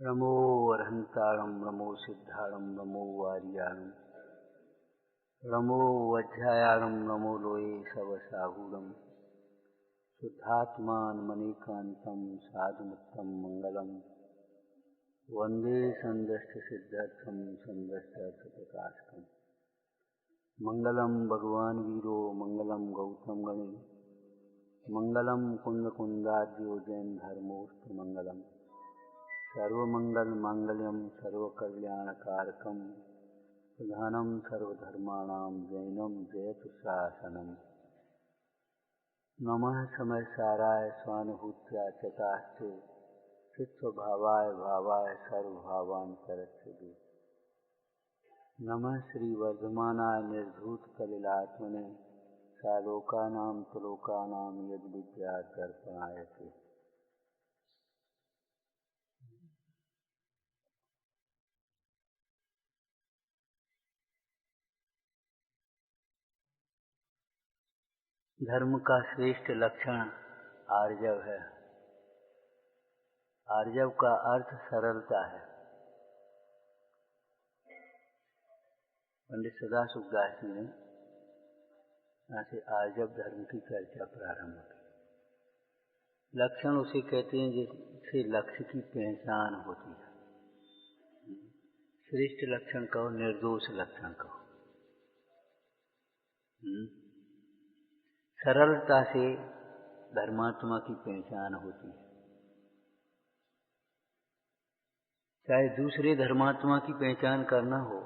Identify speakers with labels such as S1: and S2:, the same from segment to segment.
S1: नमो अर्हन्तारं नमो सिद्धारं नमो वारियाणं नमो वज्रायाणं नमो लोये सवसाहूरं शुद्धात्मानमनेकान्तं साधुमुत्तं मंगलम वंदे संदष्टसिद्धर्थं संदष्टार्थप्रकाशकम् मंगलम भगवान वीरो मंगलम गौतम गणे मंगलम कुंदकुंदाद्यो जैन धर्मोस्तु मंगलम सर्वमंगल मांगल्यम सर्वकल्याणकारकम प्रधानम सर्वधर्माणां जैनम जयतु शासनम। नमः समय साराय स्वानुभूत्या चतास्ते चित्स्वभावाय भावाय सर्वभावान्तरस्ते। नमः श्री वर्धमानाय निर्धूत कलिलात्मने सालोकानां तुलोकानां यद्विद्या दर्पणायते। धर्म का श्रेष्ठ लक्षण आर्जव है। आर्जव का अर्थ सरलता है। पंडित सदाशिवदास जी ने यहाँ से आर्जव धर्म की चर्चा प्रारंभ की। लक्षण उसे कहते हैं जिससे लक्ष्य की पहचान होती है। श्रेष्ठ लक्षण कहो, निर्दोष लक्षण कहो। सरलता से धर्मात्मा की पहचान होती है। चाहे दूसरे धर्मात्मा की पहचान करना हो,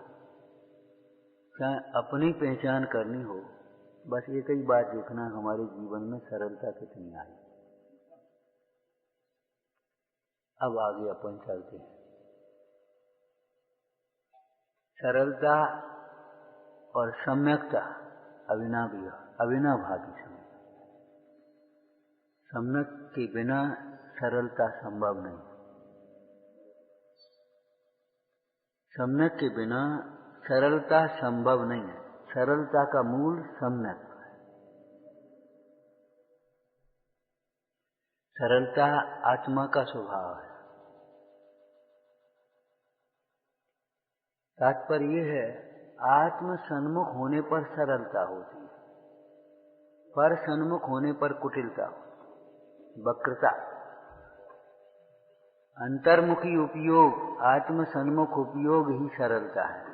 S1: चाहे अपनी पहचान करनी हो, बस एक ही बात देखना, हमारे जीवन में सरलता कितनी आई। अब आगे अपन चलते हैं। सरलता और सम्यकता अविनाभावी समय। सम्यक के बिना सरलता संभव नहीं। सम्यक के बिना सरलता संभव नहीं है। सरलता का मूल सम्यक है। सरलता आत्मा का स्वभाव है। तात्पर्य यह है, आत्म सन्मुख होने पर सरलता होती है, पर सन्मुख होने पर कुटिलता, वक्रता। अंतर्मुखी उपयोग, आत्म सन्मुख उपयोग ही सरलता है।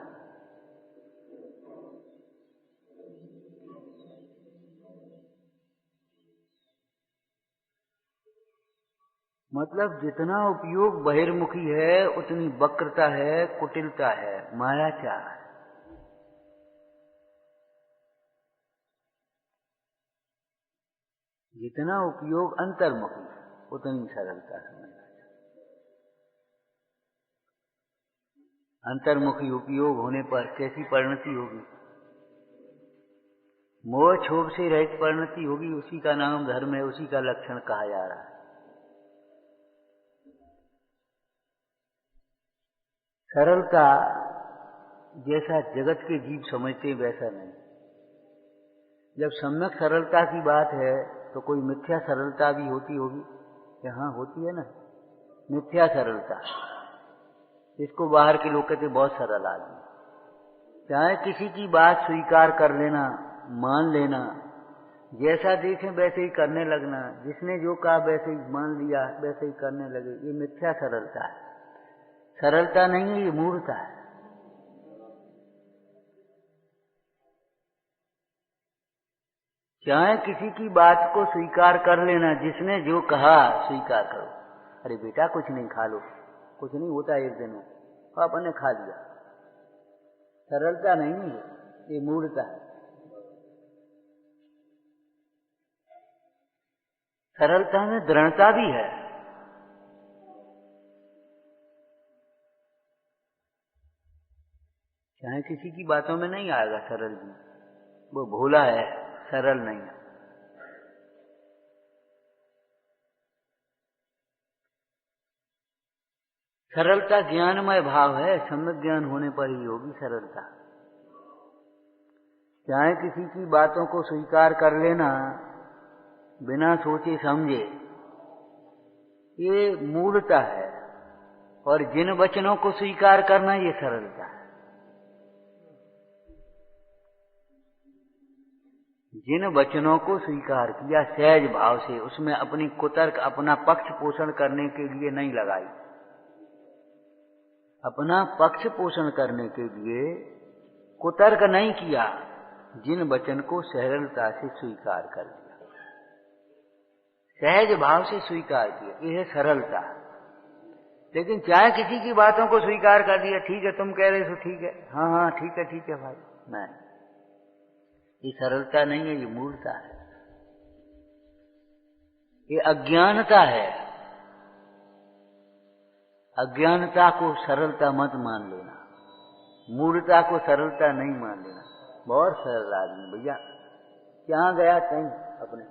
S1: मतलब जितना उपयोग बहिर्मुखी है उतनी वक्रता है, कुटिलता है, मायाचार है। जितना उपयोग अंतर्मुखी उतनी सरलता समझना। अंतर्मुखी उपयोग होने पर कैसी परिणति होगी? मोह क्षोभ से रहित परिणति होगी। उसी का नाम धर्म है, उसी का लक्षण कहा जा रहा है। सरलता जैसा जगत के जीव समझते वैसा नहीं। जब सम्यक सरलता की बात है तो कोई मिथ्या सरलता भी होती होगी। यहाँ होती है ना मिथ्या सरलता, इसको बाहर के लोग कहते बहुत सरल आदमी। चाहे किसी की बात स्वीकार कर लेना, मान लेना, जैसा देखें वैसे ही करने लगना, जिसने जो कहा वैसे ही मान लिया, वैसे ही करने लगे, ये मिथ्या सरलता है। सरलता नहीं है, ये मूर्खता है। चाहे किसी की बात को स्वीकार कर लेना, जिसने जो कहा स्वीकार करो। अरे बेटा कुछ नहीं, खा लो, कुछ नहीं होता एक दिन में, आपने खा लिया। सरलता नहीं है, ये मूर्खता है। सरलता में दृढ़ता भी है। चाहे किसी की बातों में नहीं आएगा सरल जी, वो भोला है, सरल नहीं है। सरलता ज्ञानमय भाव है। सम्यक ज्ञान होने पर ही होगी सरलता। चाहे किसी की बातों को स्वीकार कर लेना बिना सोचे समझे, ये मूलता है। और जिन वचनों को स्वीकार करना ये सरलता है। जिन वचनों को स्वीकार किया सहज भाव से, उसमें अपनी कुतर्क अपना पक्ष पोषण करने के लिए नहीं लगाई, अपना पक्ष पोषण करने के लिए कुतर्क नहीं किया, जिन वचन को सरलता से स्वीकार कर लिया, सहज भाव से स्वीकार किया, यह है सरलता। लेकिन चाहे किसी की बातों को स्वीकार कर दिया, ठीक है तुम कह रहे हो ठीक है, हाँ हाँ ठीक है भाई, नहीं, ये सरलता नहीं है, ये मूर्खता है, ये अज्ञानता है। अज्ञानता को सरलता मत मान लेना, मूर्खता को सरलता नहीं मान लेना। बहुत सरल आदमी भैया, क्या गया कहीं अपने,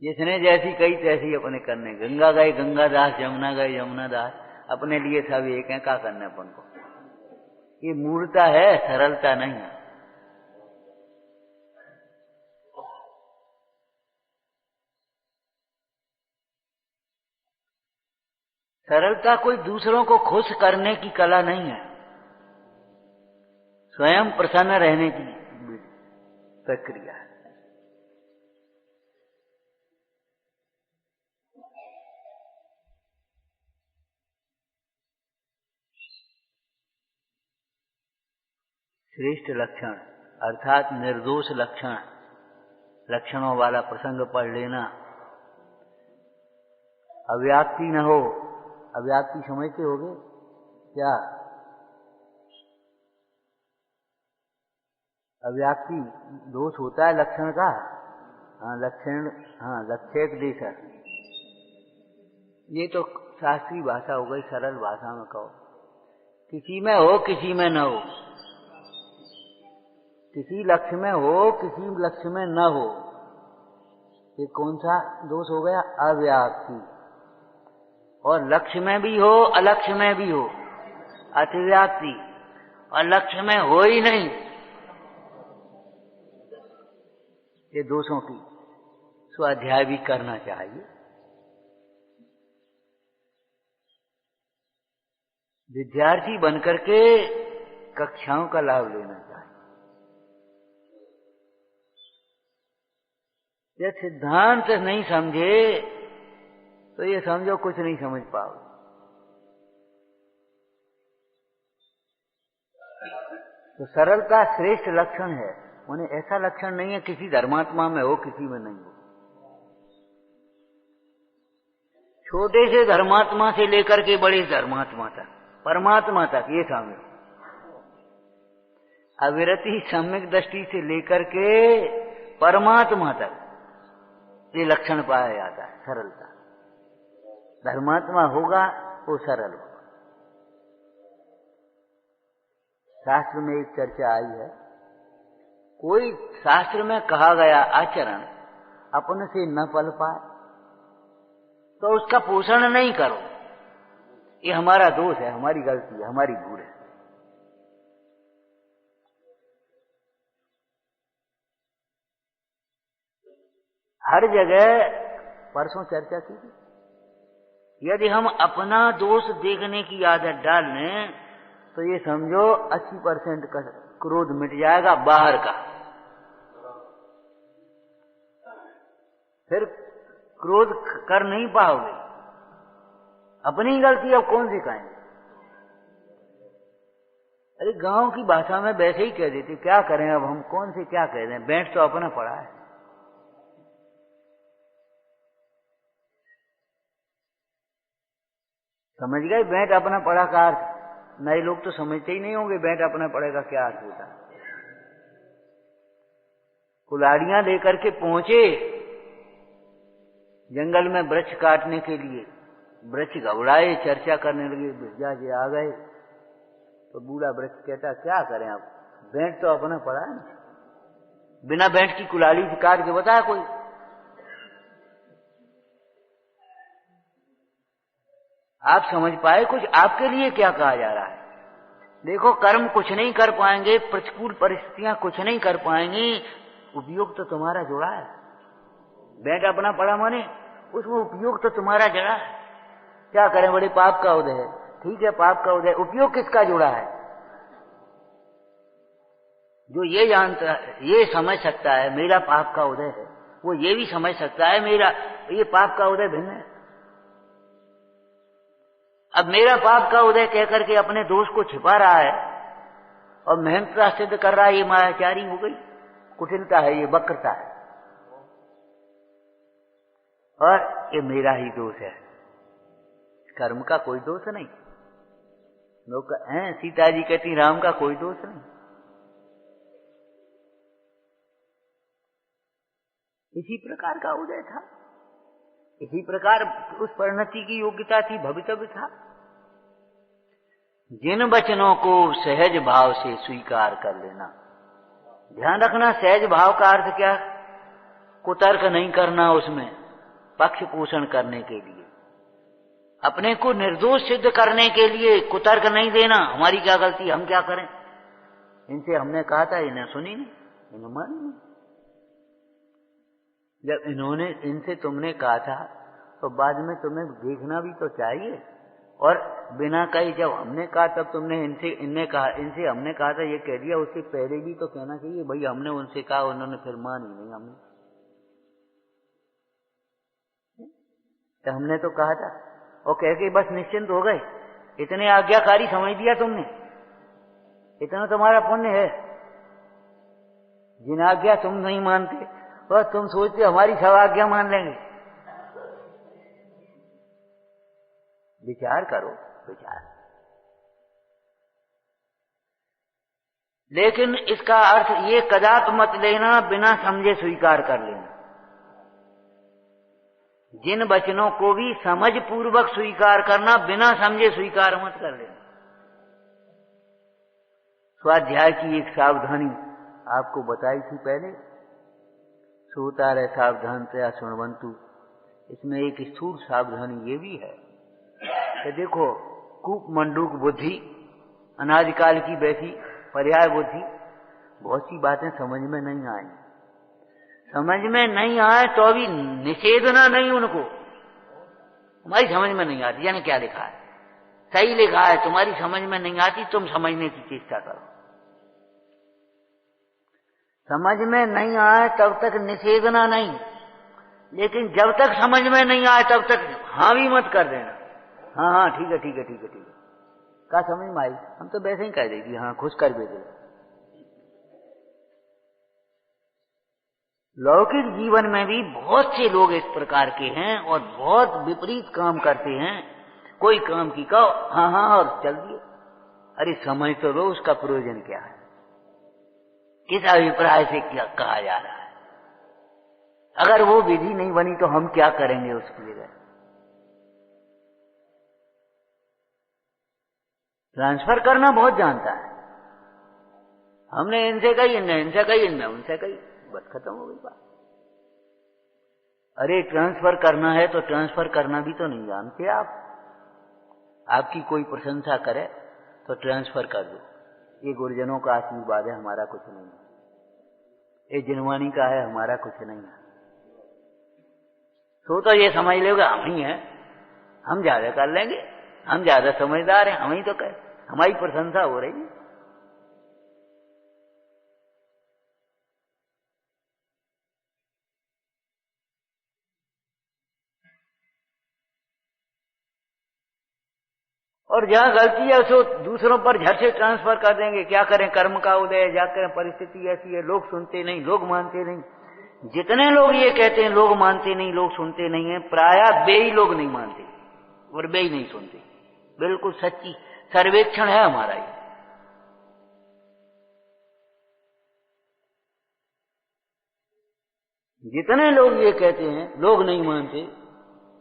S1: जिसने जैसी कही तैसी अपने करने, गंगा गए गंगादास, यमुना गए यमुनादास, अपने लिए सब एक है, क्या करना अपन को। ये मूर्खता है, सरलता नहीं है। सरलता कोई दूसरों को खुश करने की कला नहीं है, स्वयं प्रसन्न रहने की प्रक्रिया है। श्रेष्ठ लक्षण अर्थात निर्दोष लक्षण, लक्षणों वाला प्रसंग पढ़ लेना। अव्याप्ति न हो, अव्याप्ति समझते होगे क्या? अव्याप्ति दोष होता है लक्षण का, हाँ लक्षण, हाँ लक्षेक देश है। ये तो शास्त्रीय भाषा हो गई, सरल भाषा में कहो, किसी में हो किसी में न हो, किसी लक्ष्य में हो किसी लक्ष्य में न हो, ये कौन सा दोष हो गया? अव्याप्ति। और लक्ष्य में भी हो अलक्ष्य में भी हो, अतिव्याप्ति, और लक्ष्य में हो ही नहीं, ये दोषों की स्वाध्याय भी करना चाहिए। विद्यार्थी बनकर के कक्षाओं का लाभ लेना चाहिए। यह सिद्धांत नहीं समझे तो ये समझो कुछ नहीं समझ पाओ। तो सरलता श्रेष्ठ लक्षण है, उन्हें ऐसा लक्षण नहीं है किसी धर्मात्मा में हो किसी में नहीं हो। छोटे से धर्मात्मा से लेकर के बड़े धर्मात्मा तक, परमात्मा तक, ये समझो। अविरति सम्यक दृष्टि से लेकर के परमात्मा तक ये लक्षण पाया जाता है, सरलता। धर्मात्मा होगा वो सरल होगा। शास्त्र में एक चर्चा आई है, कोई शास्त्र में कहा गया आचरण अपने से न पल पाए तो उसका पोषण नहीं करो, ये हमारा दोष है, हमारी गलती है, हमारी भूल है। हर जगह परसों चर्चा की, यदि हम अपना दोष देखने की आदत डाल लें तो ये समझो 80% का क्रोध मिट जाएगा बाहर का। फिर क्रोध कर नहीं पाओगे, अपनी गलती अब कौन सिखाएंगे? अरे गांव की भाषा में वैसे ही कह देते, क्या करें अब हम, कौन से क्या कह दें, बैंठ तो अपना पड़ा है। समझ गए बैंठ अपना पड़ा का अर्थ? नए लोग तो समझते ही नहीं होंगे बैंठ अपना पड़े का क्या अर्थ होता है। कुल्हाड़ियां लेकर के पहुंचे जंगल में वृक्ष काटने के लिए, वृक्ष घबराए, चर्चा करने लगे, भैया जी आ गए तो बूढ़ा वृक्ष कहता क्या करें अब, बैंठ तो अपना पड़ा है ना, बिना बैंठ की कुल्हाड़ी से काट के बताया कोई? आप समझ पाए कुछ? आपके लिए क्या कहा जा रहा है? देखो, कर्म कुछ नहीं कर पाएंगे, प्रतिकूल परिस्थितियां कुछ नहीं कर पाएंगी, उपयोग तो तुम्हारा जुड़ा है। बैठ अपना पड़ा माने उसमें उपयोग तो तुम्हारा जड़ा है। क्या करें, बड़े पाप का उदय है। ठीक है, पाप का उदय, उपयोग किसका जुड़ा है? जो ये जानता है, ये समझ सकता है मेरा पाप का उदय है, वो ये भी समझ सकता है मेरा ये पाप का उदय भिन्न है। अब मेरा पाप का उदय कहकर के अपने दोष को छिपा रहा है और मेहनता सिद्ध कर रहा है, ये मायाचारी हो गई, कुटिलता है, ये वक्रता है, और ये मेरा ही दोष है। कर्म का कोई दोष नहीं। लोग हैं, सीता जी कहती राम का कोई दोष नहीं। इसी प्रकार का उदय था, इसी प्रकार उस परिणति की योग्यता थी, भवितव्य था। जिन वचनों को सहज भाव से स्वीकार कर लेना। ध्यान रखना, सहज भाव का अर्थ क्या? कुतर्क नहीं करना, उसमें पक्ष पोषण करने के लिए, अपने को निर्दोष सिद्ध करने के लिए कुतर्क नहीं देना। हमारी क्या गलती, हम क्या करें? इनसे हमने कहा था, इन्हें सुनी नहीं, इन्हें मानी नहीं। जब इन्होंने, इनसे तुमने कहा था तो बाद में तुम्हें देखना भी तो चाहिए। और बिना कही जब हमने कहा तब तुमने इनसे हमने कहा था, ये कह दिया, उससे पहले भी तो कहना चाहिए भाई हमने उनसे कहा, उन्होंने फिर मानी नहीं। हमने तो कहा था, और कह के बस निश्चिंत हो गए। इतने आज्ञाकारी समझ दिया तुमने, इतना तुम्हारा पुण्य है। जिन आज्ञा तुम नहीं मानते और तुम सोचते हमारी सब आज्ञा मान लेंगे। विचार करो, विचार। लेकिन इसका अर्थ ये कदाप मत लेना बिना समझे स्वीकार कर लेना। जिन वचनों को भी समझ पूर्वक स्वीकार करना, बिना समझे स्वीकार मत कर लेना। स्वाध्याय की एक सावधानी आपको बताई थी पहले, श्रोता रहे सावधान तया सुनवंतु। इसमें एक स्थूल सावधानी ये भी है कि देखो, कूप मंडूक बुद्धि, अनादिकाल की बैठी पर्याय बुद्धि, बहुत सी बातें समझ में नहीं आई। समझ में नहीं आए तो अभी निषेधना नहीं उनको, हमारी समझ में नहीं आती, यानी क्या लिखा है, सही लिखा है, तुम्हारी समझ में नहीं आती, तुम समझने की चेष्टा करो। समझ में नहीं आए तब तक निषेधना नहीं, लेकिन जब तक समझ में नहीं आए तब तक हाँ भी मत कर देना। हाँ हाँ ठीक है, ठीक है, ठीक है, ठीक है, क्या समझ में आई, हम तो वैसे ही कह देगी, हाँ खुश कर भेजे। लौकिक जीवन में भी बहुत से लोग इस प्रकार के हैं और बहुत विपरीत काम करते हैं। कोई काम की कहो हाँ हाँ और चल दिए। अरे समझ तो लो उसका प्रयोजन क्या है, किस अभिप्राय से क्या कहा जा रहा है। अगर वो विधि नहीं बनी तो हम क्या करेंगे उसकी जगह। ट्रांसफर करना बहुत जानता है, हमने इनसे कही, इनसे कही, इनने उनसे कही, बस खत्म हो गई बात। अरे ट्रांसफर करना है तो ट्रांसफर करना भी तो नहीं जानते आप। आपकी कोई प्रशंसा करे तो ट्रांसफर कर दो, ये गुरुजनों का आशीर्वाद है, हमारा कुछ नहीं है। ये जिनवानी का है, हमारा कुछ नहीं है। तो ये समझ लोगे हम ही हैं, हम ज्यादा कर लेंगे, हम ज्यादा समझदार हैं, हम ही तो कहे, हमारी प्रशंसा हो रही है। और जहां गलती है उसको दूसरों पर झट से ट्रांसफर कर देंगे। क्या करें, कर्म का उदय, जाकर परिस्थिति ऐसी है, लोग सुनते नहीं, लोग मानते नहीं। जितने लोग ये कहते हैं लोग मानते नहीं, लोग सुनते नहीं है, प्रायः वे ही लोग नहीं मानते और वे ही नहीं सुनते। बिल्कुल सच्ची सर्वेक्षण है हमारा ये। जितने लोग ये कहते हैं लोग नहीं मानते,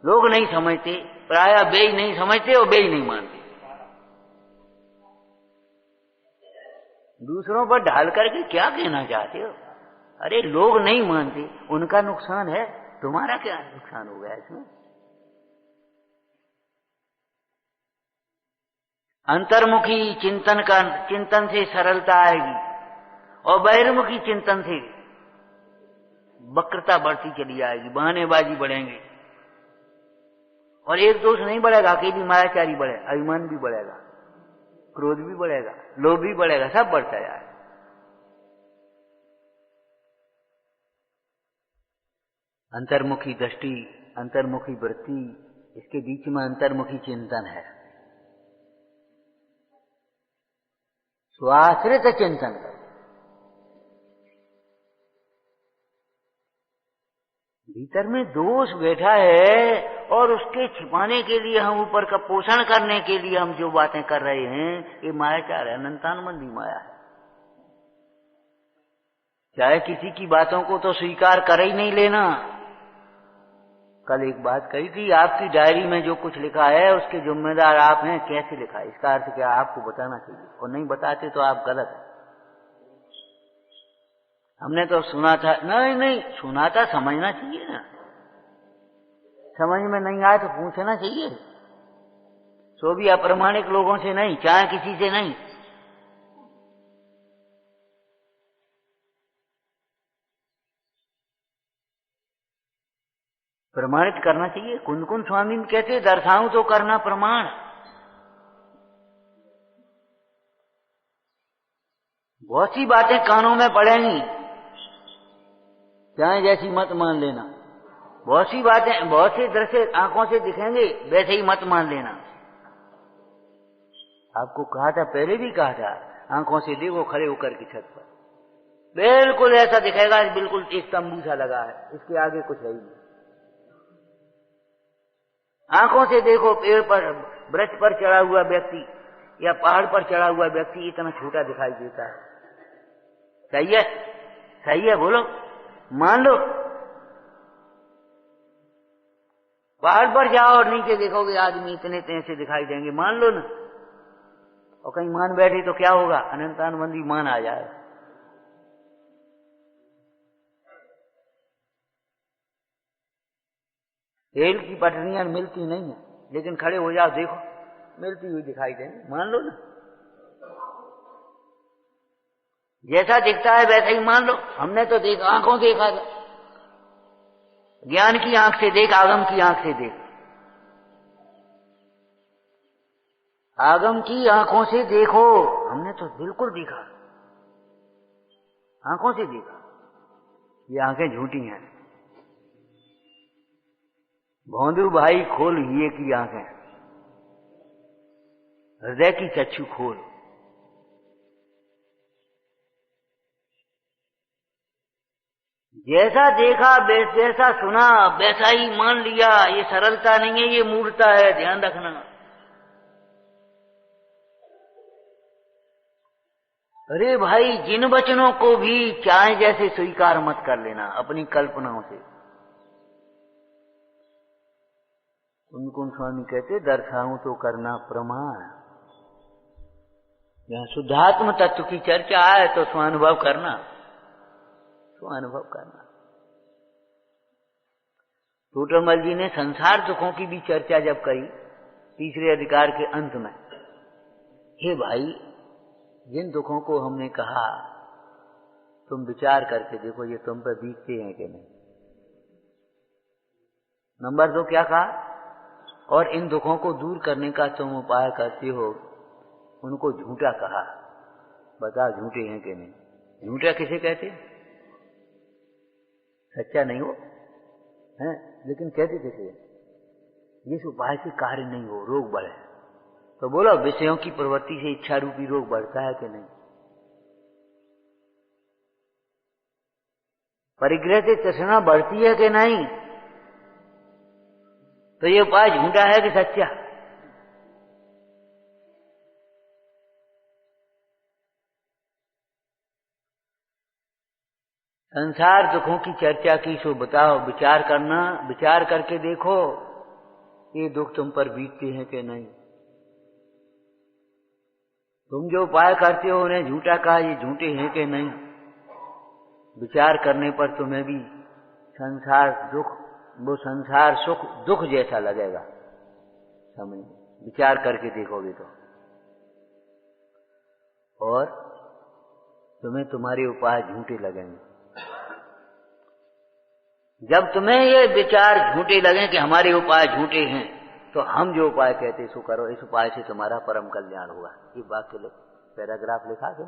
S1: लोग नहीं समझते, प्रायः वे ही नहीं समझते और वे ही नहीं मानते। दूसरों पर ढाल करके क्या कहना चाहते हो? अरे लोग नहीं मानते, उनका नुकसान है, तुम्हारा क्या नुकसान हो गया इसमें? अंतर्मुखी चिंतन से सरलता आएगी और बहिर्मुखी चिंतन से वक्रता बढ़ती चली आएगी, बहानेबाजी बढ़ेंगे और एक दोष नहीं बढ़ेगा, अकेली मायाचारी बढ़े, अभिमान भी बढ़ेगा, क्रोध भी बढ़ेगा, लोभ भी बढ़ेगा, सब बढ़ता जाए। अंतर्मुखी दृष्टि, अंतर्मुखी वृत्ति, इसके बीच में अंतर्मुखी चिंतन है। स्वाश्रित चिंतन करो। भीतर में दोष बैठा है और उसके छिपाने के लिए हम ऊपर का पोषण करने के लिए हम जो बातें कर रहे हैं, ये मायाचार है, अनंतानुबंधी माया है। चाहे किसी की बातों को तो स्वीकार कर ही नहीं लेना। कल एक बात कही थी, आपकी डायरी में जो कुछ लिखा है उसके जिम्मेदार आप हैं, कैसे लिखा है, इसका अर्थ क्या, आपको बताना चाहिए, और नहीं बताते तो आप गलत हैं। हमने तो सुना था, नहीं सुना था, समझना चाहिए ना, समझ में नहीं आए तो पूछना चाहिए, सो भी अप्रामाणिक लोगों से नहीं, चाहे किसी से नहीं। प्रमाणित करना चाहिए। कुंद स्वामी कहते दर्शाऊं तो करना प्रमाण। बहुत सी बातें कानों में पड़ेंगी, चाहे जैसी मत मान लेना। बहुत सी बातें, बहुत से दृश्य आंखों से दिखेंगे, वैसे ही मत मान लेना। आपको कहा था, पहले भी कहा था, आंखों से देखो खड़े होकर की छत पर, बिल्कुल ऐसा दिखेगा, बिल्कुल एक तंबू सा लगा है, इसके आगे कुछ है ही नहीं। आंखों से देखो, पेड़ पर, वृक्ष पर चढ़ा हुआ व्यक्ति या पहाड़ पर चढ़ा हुआ व्यक्ति इतना छोटा दिखाई देता है। सही है, सही है, बोलो, मान लो। पहाड़ पर जाओ और नीचे देखोगे आदमी इतने से दिखाई देंगे, मान लो ना। और कहीं मान बैठे तो क्या होगा, अनंतानुबंधी मान आ जाए। रेल की पटरियां मिलती नहीं है, लेकिन खड़े हो जाओ, देखो मिलती हुई दिखाई देंगे, मान लो ना। जैसा दिखता है वैसा ही मान लो। हमने तो देखा, आंखों देखा था, ज्ञान की आंख से देख, आगम की आंख से देख। आगम की आंखों से देखो, हमने तो बिल्कुल देखा, आंखों से देखा। ये आंखें झूठी हैं। भौंदू भाई खोल ये की आंखें, हृदय की चक्षु खोल। जैसा देखा, जैसा सुना, वैसा ही मान लिया। ये सरलता नहीं है, ये मूर्खता है, ध्यान रखना। अरे भाई, जिन वचनों को भी चाहे जैसे स्वीकार मत कर लेना अपनी कल्पनाओं से। कुंद स्वामी कहते दर्शाऊं तो करना प्रमाण। जहां शुद्धात्म तत्व की चर्चा आए तो स्वानुभव करना, स्वानुभव करना। टोटरमल जी ने संसार दुखों की भी चर्चा जब करी तीसरे अधिकार के अंत में, हे भाई, जिन दुखों को हमने कहा तुम विचार करके देखो ये तुम पर बीतते हैं कि नहीं। नंबर 2 क्या कहा, और इन दुखों को दूर करने का तुम उपाय करते हो, उनको झूठा कहा। बता झूठे हैं कि नहीं। झूठा किसे कहते, सच्चा नहीं हो है, लेकिन कहते किसे, जिस उपाय से कार्य नहीं हो, रोग बढ़े। तो बोलो, विषयों की प्रवृत्ति से इच्छा रूपी रोग बढ़ता है कि नहीं। परिग्रह से तृष्णा बढ़ती है कि नहीं। तो ये उपाय झूठा है कि सच्चा। संसार दुखों की चर्चा की, सो बताओ, विचार करना, विचार करके देखो ये दुख तुम पर बीतते हैं कि नहीं। तुम जो उपाय करते हो उन्हें झूठा कहा, ये झूठे हैं कि नहीं। विचार करने पर तुम्हें भी संसार दुख, वो संसार सुख दुख जैसा लगेगा। समझ, विचार करके देखोगे तो, और तुम्हें तुम्हारे उपाय झूठे लगेंगे। जब तुम्हें ये विचार झूठे लगे कि हमारे उपाय झूठे हैं, तो हम जो उपाय कहते सो करो, इस उपाय से तुम्हारा परम कल्याण होगा। ये वाक्य पैराग्राफ लिखा के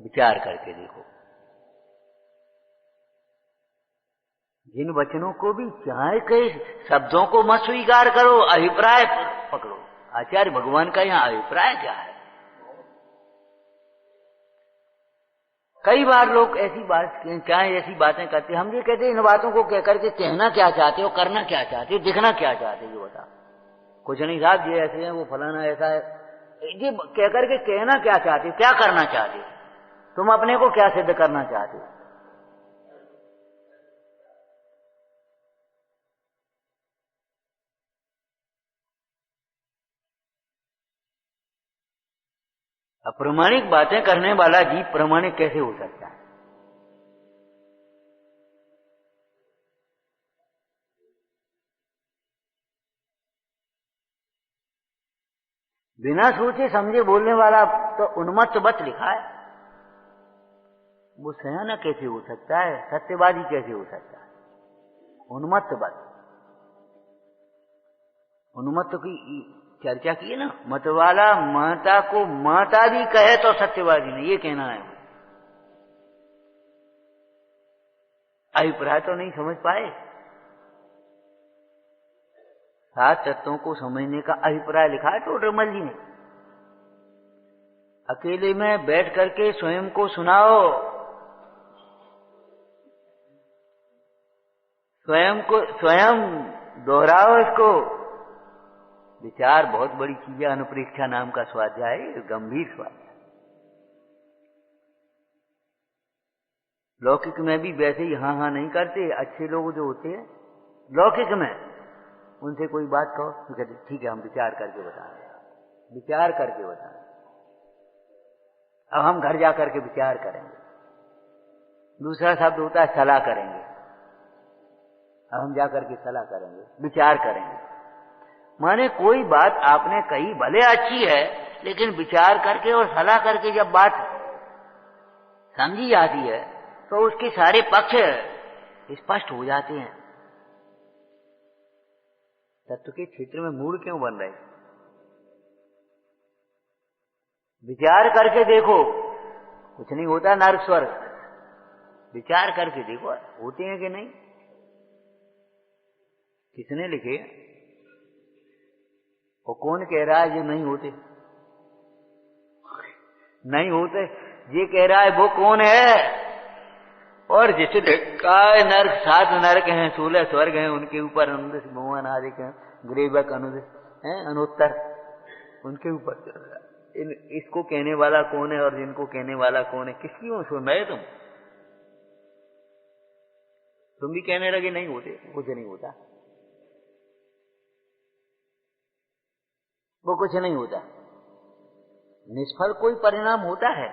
S1: विचार करके देखो। जिन वचनों को भी चाहे कई शब्दों को मत स्वीकार करो, अभिप्राय पकड़ो। आचार्य भगवान का यहाँ अभिप्राय क्या है? कई बार लोग ऐसी बात क्या ऐसी बातें करते हैं, हम ये कहते हैं इन बातों को कह करके कहना क्या चाहते हो, करना क्या चाहते हो, दिखना क्या चाहते हो, ये बता। कुछ नहीं साहब ये ऐसे हैं, वो फलाना ऐसा है, ये कह करके कहना क्या चाहते हो, क्या करना चाहते हो, तुम अपने को क्या सिद्ध करना चाहते हो? अप्रमाणिक बातें करने वाला जीव प्रमाणिक कैसे हो सकता है? बिना सोचे समझे बोलने वाला तो उन्मत्त बत लिखा है। वो सयाना कैसे हो सकता है, सत्यवादी कैसे हो सकता है? उन्मत्त बत, उन्मत्त की चर्चा की है ना, मतवाला माता को माता भी कहे तो सत्यवादी नहीं, ये कहना है। अभिप्राय तो नहीं समझ पाए। 7 तत्वों को समझने का अभिप्राय लिखा है टोडरमल जी ने। अकेले में बैठ करके स्वयं को सुनाओ, स्वयं दोहराओ इसको। विचार बहुत बड़ी चीज है। अनुप्रेक्षा नाम का स्वाध्याय गंभीर स्वाध्याय। लौकिक में भी वैसे ही हाँ हाँ नहीं करते। अच्छे लोग जो होते हैं लौकिक में, उनसे कोई बात कहो तो कहते ठीक है हम विचार करके बता रहे हैं, विचार करके बता रहे हैं। अब हम घर जा करके विचार करेंगे। दूसरा शब्द होता है सलाह करेंगे। अब हम जा करके सलाह करेंगे, विचार करेंगे। माने कोई बात आपने कही भले अच्छी है, लेकिन विचार करके और सलाह करके जब बात समझी जाती है तो उसके सारे पक्ष स्पष्ट हो जाते हैं। तत्व के क्षेत्र में मूड क्यों बन रहे? विचार करके देखो, कुछ नहीं होता नर्क स्वर्ग। विचार करके देखो होते हैं कि नहीं। किसने लिखे और कौन कह रहा है ये नहीं होते? नहीं होते ये कह रहा है वो कौन है? और जिसने कहा है नर्क 7 नर्क हैं, 16 स्वर्ग हैं, उनके ऊपर अनुदेश भगवान आदि के ग्रेवक अनुदेश हैं अनुत्तर, उनके ऊपर इसको कहने वाला कौन है और जिनको कहने वाला कौन है? किसकी ओर सुन रहे तुम भी कहने लगे नहीं होते, कुछ नहीं होता, वो कुछ नहीं होता। निष्फल कोई परिणाम होता है,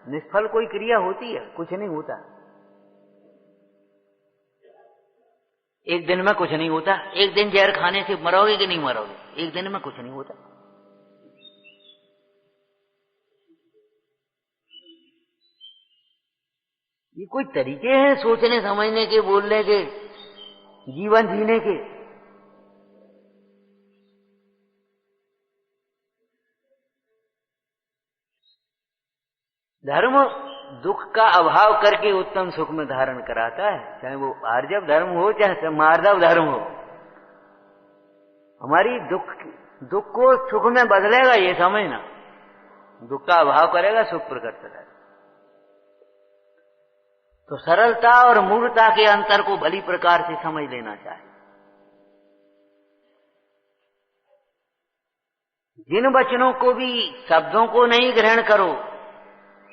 S1: निष्फल कोई क्रिया होती है, कुछ नहीं होता। एक दिन में कुछ नहीं होता। एक दिन जहर खाने से मरोगे कि नहीं मरोगे? एक दिन में कुछ नहीं होता। ये कोई तरीके हैं सोचने समझने के, बोलने के, जीवन जीने के? धर्म दुख का अभाव करके उत्तम सुख में धारण कराता है, चाहे वो आर्जव धर्म हो चाहे मार्दव धर्म हो। हमारी दुख को सुख में बदलेगा ये समझना। दुख का अभाव करेगा, सुख प्रकट करेगा। तो सरलता और मूर्खता के अंतर को भली प्रकार से समझ लेना चाहिए। जिन वचनों को भी शब्दों को नहीं ग्रहण करो।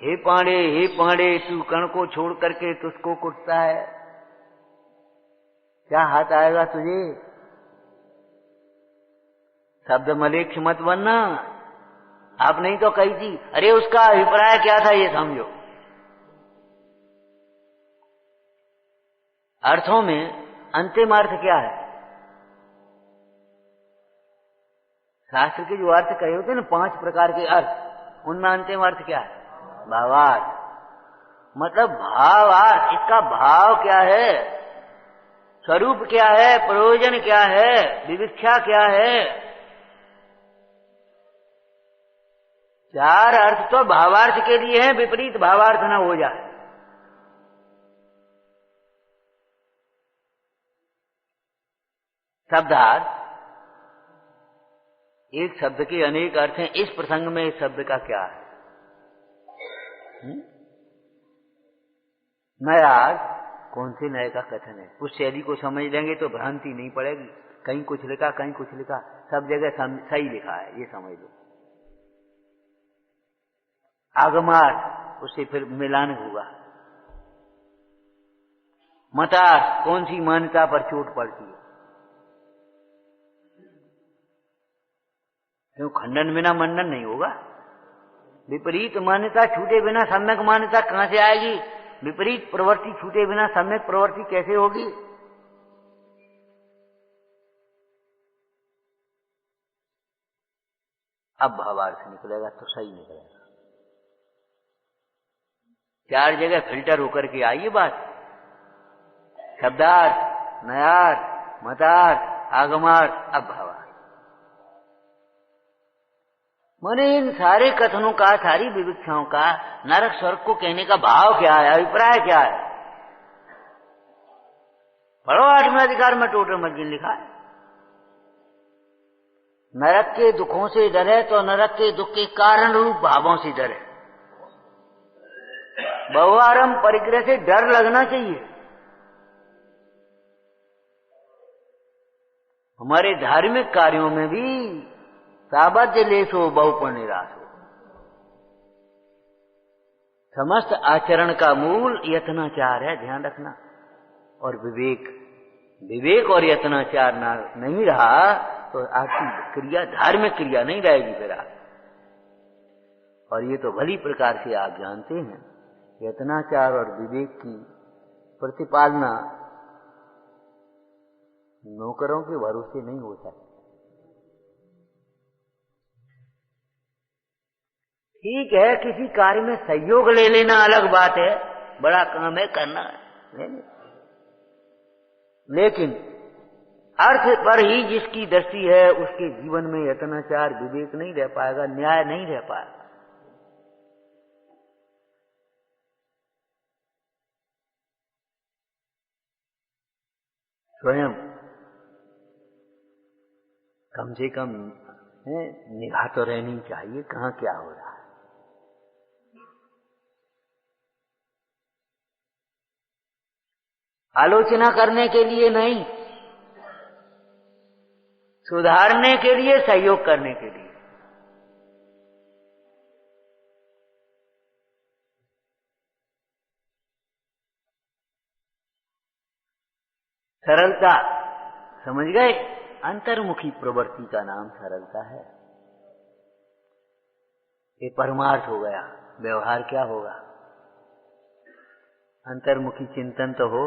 S1: हे पांडे तू कण को छोड़ करके तुझको कुटता है, क्या हाथ आएगा तुझे? शब्द मलेच्छ मत बनना। आप नहीं तो कही थी, अरे उसका अभिप्राय क्या था ये समझो। अर्थों में अंतिम अर्थ क्या है? शास्त्र के जो अर्थ कहे होते हैं ना, 5 प्रकार के अर्थ, उनमें अंतिम अर्थ क्या है? भावार्थ। मतलब भावार्थ। इसका भाव क्या है? स्वरूप क्या है, प्रयोजन क्या है, विविक्षा क्या है। चार अर्थ तो भावार्थ के लिए हैं, विपरीत भावार्थ न हो जाए। शब्दार्थ, एक शब्द के अनेक अर्थ हैं। इस प्रसंग में इस शब्द का क्या है? नया अर्थ, कौन से नए का कथन है? उस शैली को समझ लेंगे तो भ्रांति नहीं पड़ेगी। कहीं कुछ लिखा, कहीं कुछ लिखा, सब जगह सही लिखा है, ये समझ लो। आगमार्थ, उससे फिर मिलान होगा। मतार्थ, कौन सी मान्यता पर चोट पड़ती है? क्यों खंडन बिना मंडन नहीं होगा। विपरीत मान्यता छूटे बिना सम्यक मान्यता कहां से आएगी? विपरीत प्रवृत्ति छूटे बिना सम्यक प्रवृत्ति कैसे होगी? अब भावार्थ निकलेगा तो सही निकलेगा। चार जगह फिल्टर होकर के आई ये बात। शब्दार्थ, नयार्थ, मतार्थ, आगमार्थ, अब भावार्थ। माने इन सारे कथनों का, सारी विविक्षाओं का नरक स्वर्ग को कहने का भाव क्या है, अभिप्राय क्या है? पढ़ो 8वें अधिकार में टोटल मर्जिन लिखा है। नरक के दुखों से डरे तो नरक के दुख के कारण रूप भावों से डरे। बहुआरम परिग्रह से डर लगना चाहिए। हमारे धार्मिक कार्यों में भी साबद्य लेसो बहुपर निराश हो। समस्त आचरण का मूल यत्नाचार है, ध्यान रखना। और विवेक, विवेक और यत्नाचार नहीं रहा तो आपकी क्रिया धार्मिक क्रिया नहीं रहेगी फिर आप। और ये तो भली प्रकार से आप जानते हैं, यत्नाचार और विवेक की प्रतिपालना नौकरों के भरोसे नहीं हो सकती। ठीक है, किसी कार्य में सहयोग ले लेना अलग बात है, बड़ा काम है, करना है। लेकिन अर्थ पर ही जिसकी दृष्टि है उसके जीवन में यत्नाचार विवेक नहीं रह पाएगा, न्याय नहीं रह पाएगा। स्वयं कम से कम निगाह तो रहनी चाहिए, कहाँ क्या हो रहा है। आलोचना करने के लिए नहीं, सुधारने के लिए, सहयोग करने के लिए। सरलता समझ गए? अंतर्मुखी प्रवृत्ति का नाम सरलता है। ये परमार्थ हो गया। व्यवहार क्या होगा? अंतर्मुखी चिंतन तो हो।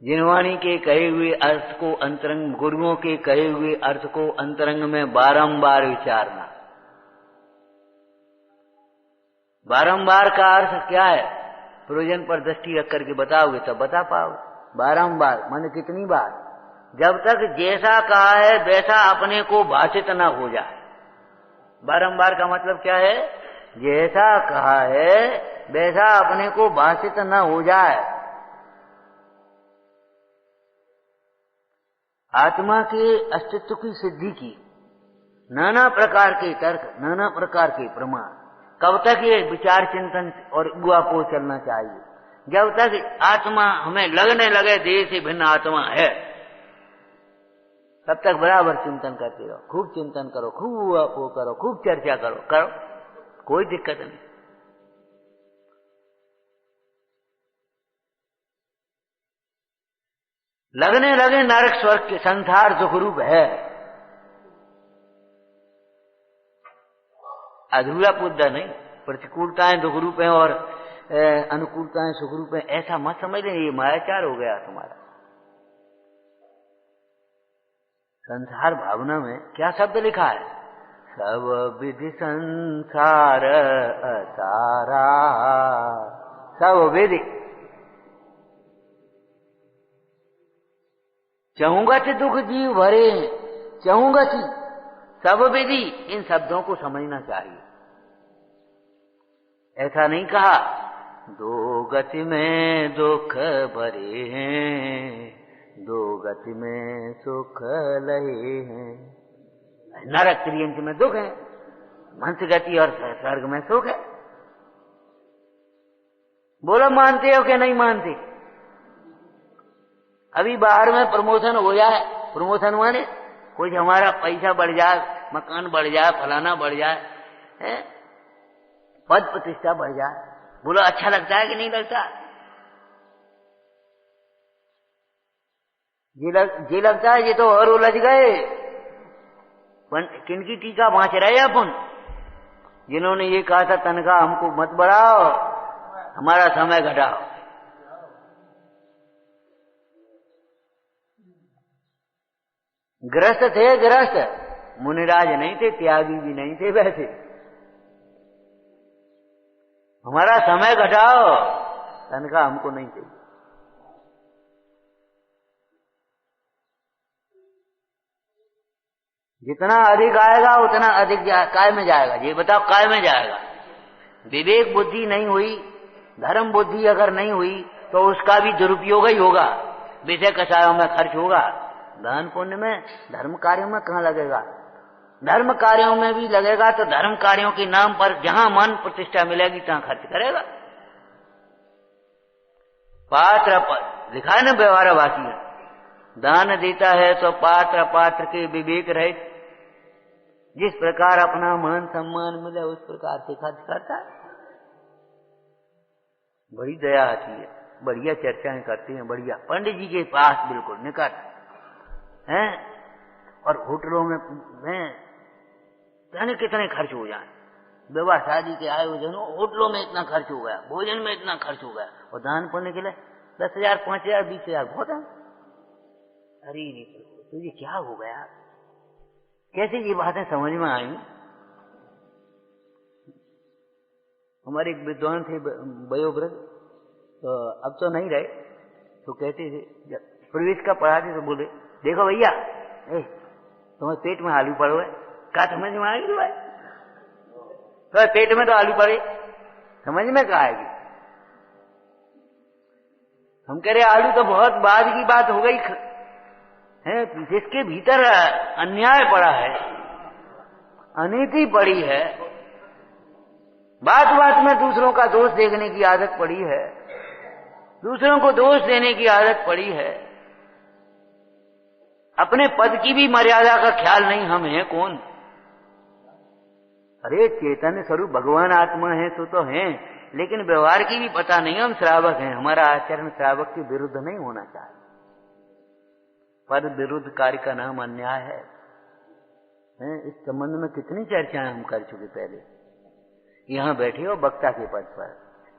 S1: जिनवाणी के कहे हुए अर्थ को अंतरंग, गुरुओं के कहे हुए अर्थ को अंतरंग में बारंबार विचारना। बारंबार का अर्थ क्या है? प्रयोजन पर दृष्टि रख करके बताओगे तब बता पाओगे। बारंबार माने कितनी बार? जब तक जैसा कहा है वैसा अपने को भाषित न हो जाए। बारंबार का मतलब क्या है? जैसा कहा है वैसा अपने को भाषित न हो जाए। आत्मा के अस्तित्व की सिद्धि की नाना प्रकार के तर्क, नाना प्रकार के प्रमाण, कब तक ये विचार चिंतन और उगापोह चलना चाहिए? जब तक आत्मा हमें लगने लगे देह से भिन्न आत्मा है, तब तक बराबर चिंतन करते रहो। खूब चिंतन करो, खूब उगापोह करो, खूब चर्चा करो, कोई दिक्कत नहीं। लगने लगे नरक स्वर्ग के संसार दुख रूप है, अधूरा मुद्दा नहीं। प्रतिकूलताएं दुख रूप हैं और अनुकूलताएं सुख रूप हैं, ऐसा मत समझ लें। ये मायाचार हो गया तुम्हारा। संसार भावना में क्या शब्द लिखा है? सब विधि संसार असारा, सब विधि। चहुंगत दुख जीव भरे हैं, चहुंगति सब विधि, इन शब्दों को समझना चाहिए। ऐसा नहीं कहा दो गति में दुख भरे हैं, दो गति में सुख लहे हैं। नरक त्रियंच में दुख है, मंत्र गति और स्वर्ग में सुख है। बोलो मानते हो कि नहीं मानते? अभी बाहर में प्रमोशन हो जाए, प्रमोशन माने कुछ हमारा पैसा बढ़ जाए, मकान बढ़ जाए, फलाना बढ़ जाए, है? पद प्रतिष्ठा बढ़ जाए, बोलो अच्छा लगता है कि नहीं लगता? ये लगता है ये तो और उलझ गए। किनकी टीका बांच रहे अपन? जिन्होंने ये कहा था तनख्वाह हमको मत बढ़ाओ, हमारा समय घटाओ। गृहस्थ थे, गृहस्थ मुनिराज नहीं थे, त्यागी भी नहीं थे। वैसे हमारा समय घटाओ, तनख्वाह हमको नहीं चाहिए। जितना अधिक आएगा उतना अधिक काय में जाएगा। ये बताओ काय में जाएगा? विवेक बुद्धि नहीं हुई, धर्म बुद्धि अगर नहीं हुई तो उसका भी दुरुपयोग ही होगा, विषय कषायों में खर्च होगा। दान पुण्य में, धर्म कार्यों में कहाँ लगेगा? धर्म कार्यों में भी लगेगा तो धर्म कार्यों के नाम पर जहां मन प्रतिष्ठा मिलेगी तहां खर्च करेगा। पात्र लिखा है ना व्यवहार वासी है, दान देता है तो पात्र पात्र के विवेक रहित जिस प्रकार अपना मान सम्मान मिले उस प्रकार से खर्च करता है। बड़ी दया आती है, बढ़िया चर्चाएं करते हैं, बढ़िया पंडित जी के पास बिल्कुल निकट हैं। और होटलों में जाने कितने खर्च हो जाए, विवाह शादी के आयोजन होटलों में इतना खर्च हो गया, भोजन में इतना खर्च हो गया, और दान पुण्य के लिए 10,000 5,000 20,000 बहुत है। अरे तुझे क्या हो गया? कैसे ये बातें समझ में आई? हमारे एक विद्वान थे वयोवृद्ध, तो अब तो नहीं रहे, तो कहते थे जब प्रवेश का पढ़ाते तो बोले देखो भैया, तुम्हारे पेट में आलू पड़ो है, क्या समझ में आएगी? तो पेट में तो आलू पड़े, समझ में क्या आएगी? हम कह रहे आलू तो बहुत बाद की बात हो गई है, जिसके भीतर अन्याय पड़ा है, अनीति पड़ी है, बात बात में दूसरों का दोष देखने की आदत पड़ी है, दूसरों को दोष देने की आदत पड़ी है, अपने पद की भी मर्यादा का ख्याल नहीं। हम हैं कौन? अरे चैतन्य स्वरूप भगवान आत्मा है तो हैं, लेकिन व्यवहार की भी पता नहीं। हम श्रावक हैं, हमारा आचरण श्रावक के विरुद्ध नहीं होना चाहिए। पद विरुद्ध कार्य का नाम अन्याय है। इस संबंध में कितनी चर्चाएं हम कर चुके पहले। यहां बैठे हो वक्ता के पद पर,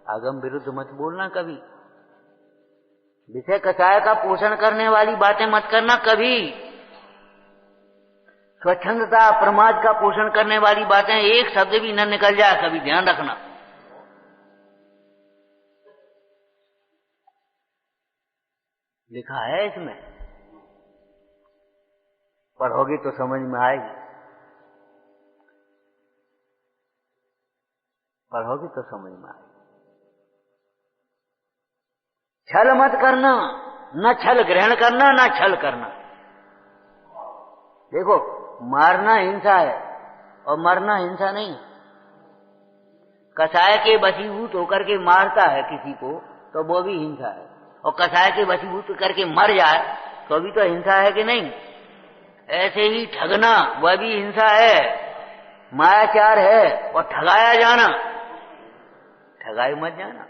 S1: आगम विरुद्ध मत बोलना कभी, विषय कषाय का पोषण करने वाली बातें मत करना कभी, स्वच्छंदता प्रमाद का पोषण करने वाली बातें एक शब्द भी न निकल जाए, कभी ध्यान रखना। लिखा है इसमें, पढ़ोगे तो समझ में आएगी, पढ़ोगे तो समझ में आएगी। छल मत करना, न छल ग्रहण करना, न छल करना। देखो मारना हिंसा है और मरना हिंसा नहीं है। कसाय के वशीभूत होकर के मारता है किसी को तो वो भी हिंसा है, और कसाय के वशीभूत करके मर जाए तो भी तो हिंसा है कि नहीं? ऐसे ही ठगना वह भी हिंसा है, मायाचार है, और ठगाया जाना, ठगाई मत जाना।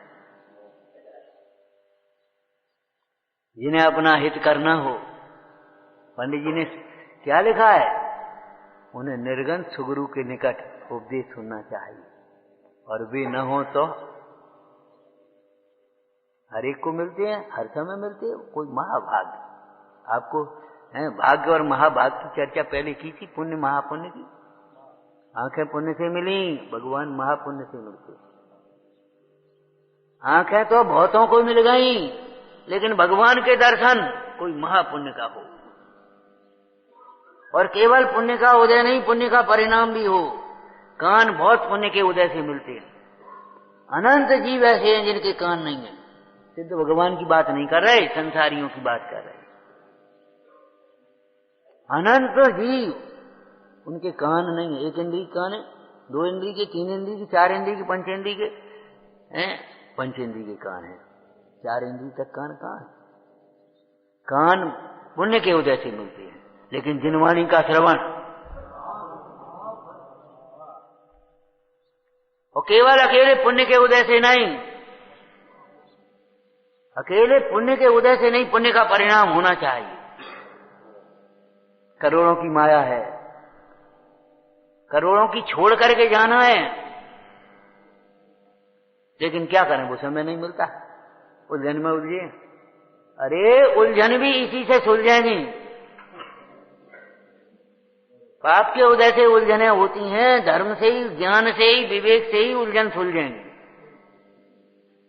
S1: जिन्हें अपना हित करना हो, पंडित जी ने क्या लिखा है, उन्हें निर्गन सुगुरु के निकट उपदेश सुनना चाहिए, और वे न हो तो हर एक को मिलते हैं, हर समय मिलते हैं। कोई महाभाग्य आपको है, भाग्य और महाभाग्य की चर्चा पहले की थी, पुण्य महापुण्य की। आंखें पुण्य से मिली, भगवान महापुण्य से मिलते। आंखें तो बहुतों को मिल गई, लेकिन भगवान के दर्शन कोई महापुण्य का हो। और केवल पुण्य का उदय नहीं, पुण्य का परिणाम भी हो। कान बहुत पुण्य के उदय से मिलते हैं। अनंत जीव ऐसे हैं जिनके कान नहीं है। सिद्ध भगवान की बात नहीं कर रहे, संसारियों की बात कर रहे। अनंत जीव, उनके कान नहीं है। एक इंद्री कान है, 2 इंद्री के, 3 इंद्री के, 4 इंद्री के, 5 इंद्री के, 5 इंद्री के कान है। 4 इंद्री तक कान कहाँ है? कान पुण्य के उदय से मिलते हैं। लेकिन जिनवाणी का श्रवण और केवल अकेले पुण्य के उदय से नहीं, अकेले पुण्य के उदय से नहीं, पुण्य का परिणाम होना चाहिए। करोड़ों की माया है, करोड़ों की छोड़ करके जाना है, लेकिन क्या करें, वो समय नहीं मिलता। उलझन में उलझे। अरे उलझन भी इसी से सुलझेंगी। पाप के उदय से उलझनें होती हैं, धर्म से ही, ज्ञान से ही, विवेक से ही उलझन सुलझेंगी।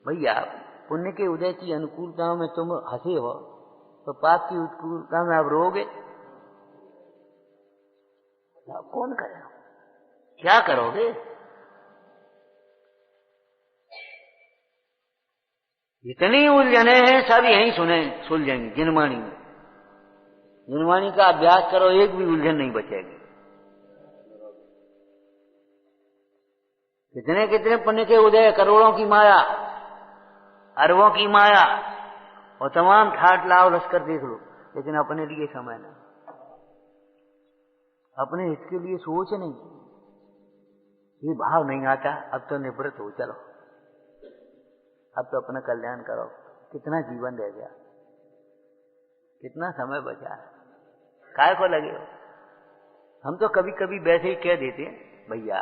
S1: भैया पुण्य के उदय की अनुकूलताओं में तुम हंसे हो, तो पाप की अनुकूलता में आप रोगे। कौन करेगा? क्या करोगे? जितनी उलझने हैं सब यहीं सुलझेंगी जिनवाणी में। जिनवाणी का अभ्यास करो, एक भी उलझन नहीं बचेगी। कितने कितने पुण्य के उदय, करोड़ों की माया, अरबों की माया, और तमाम ठाट लाओ लश्कर देख लो, लेकिन अपने लिए समय नहीं, अपने इसके लिए सोच नहीं, ये भाव नहीं आता। अब तो निवृत्त हो, चलो अब तो अपना कल्याण करो। कितना जीवन रह गया, कितना समय बचा है, काय को लगे हो? हम तो कभी कभी वैसे ही कह देते हैं, भैया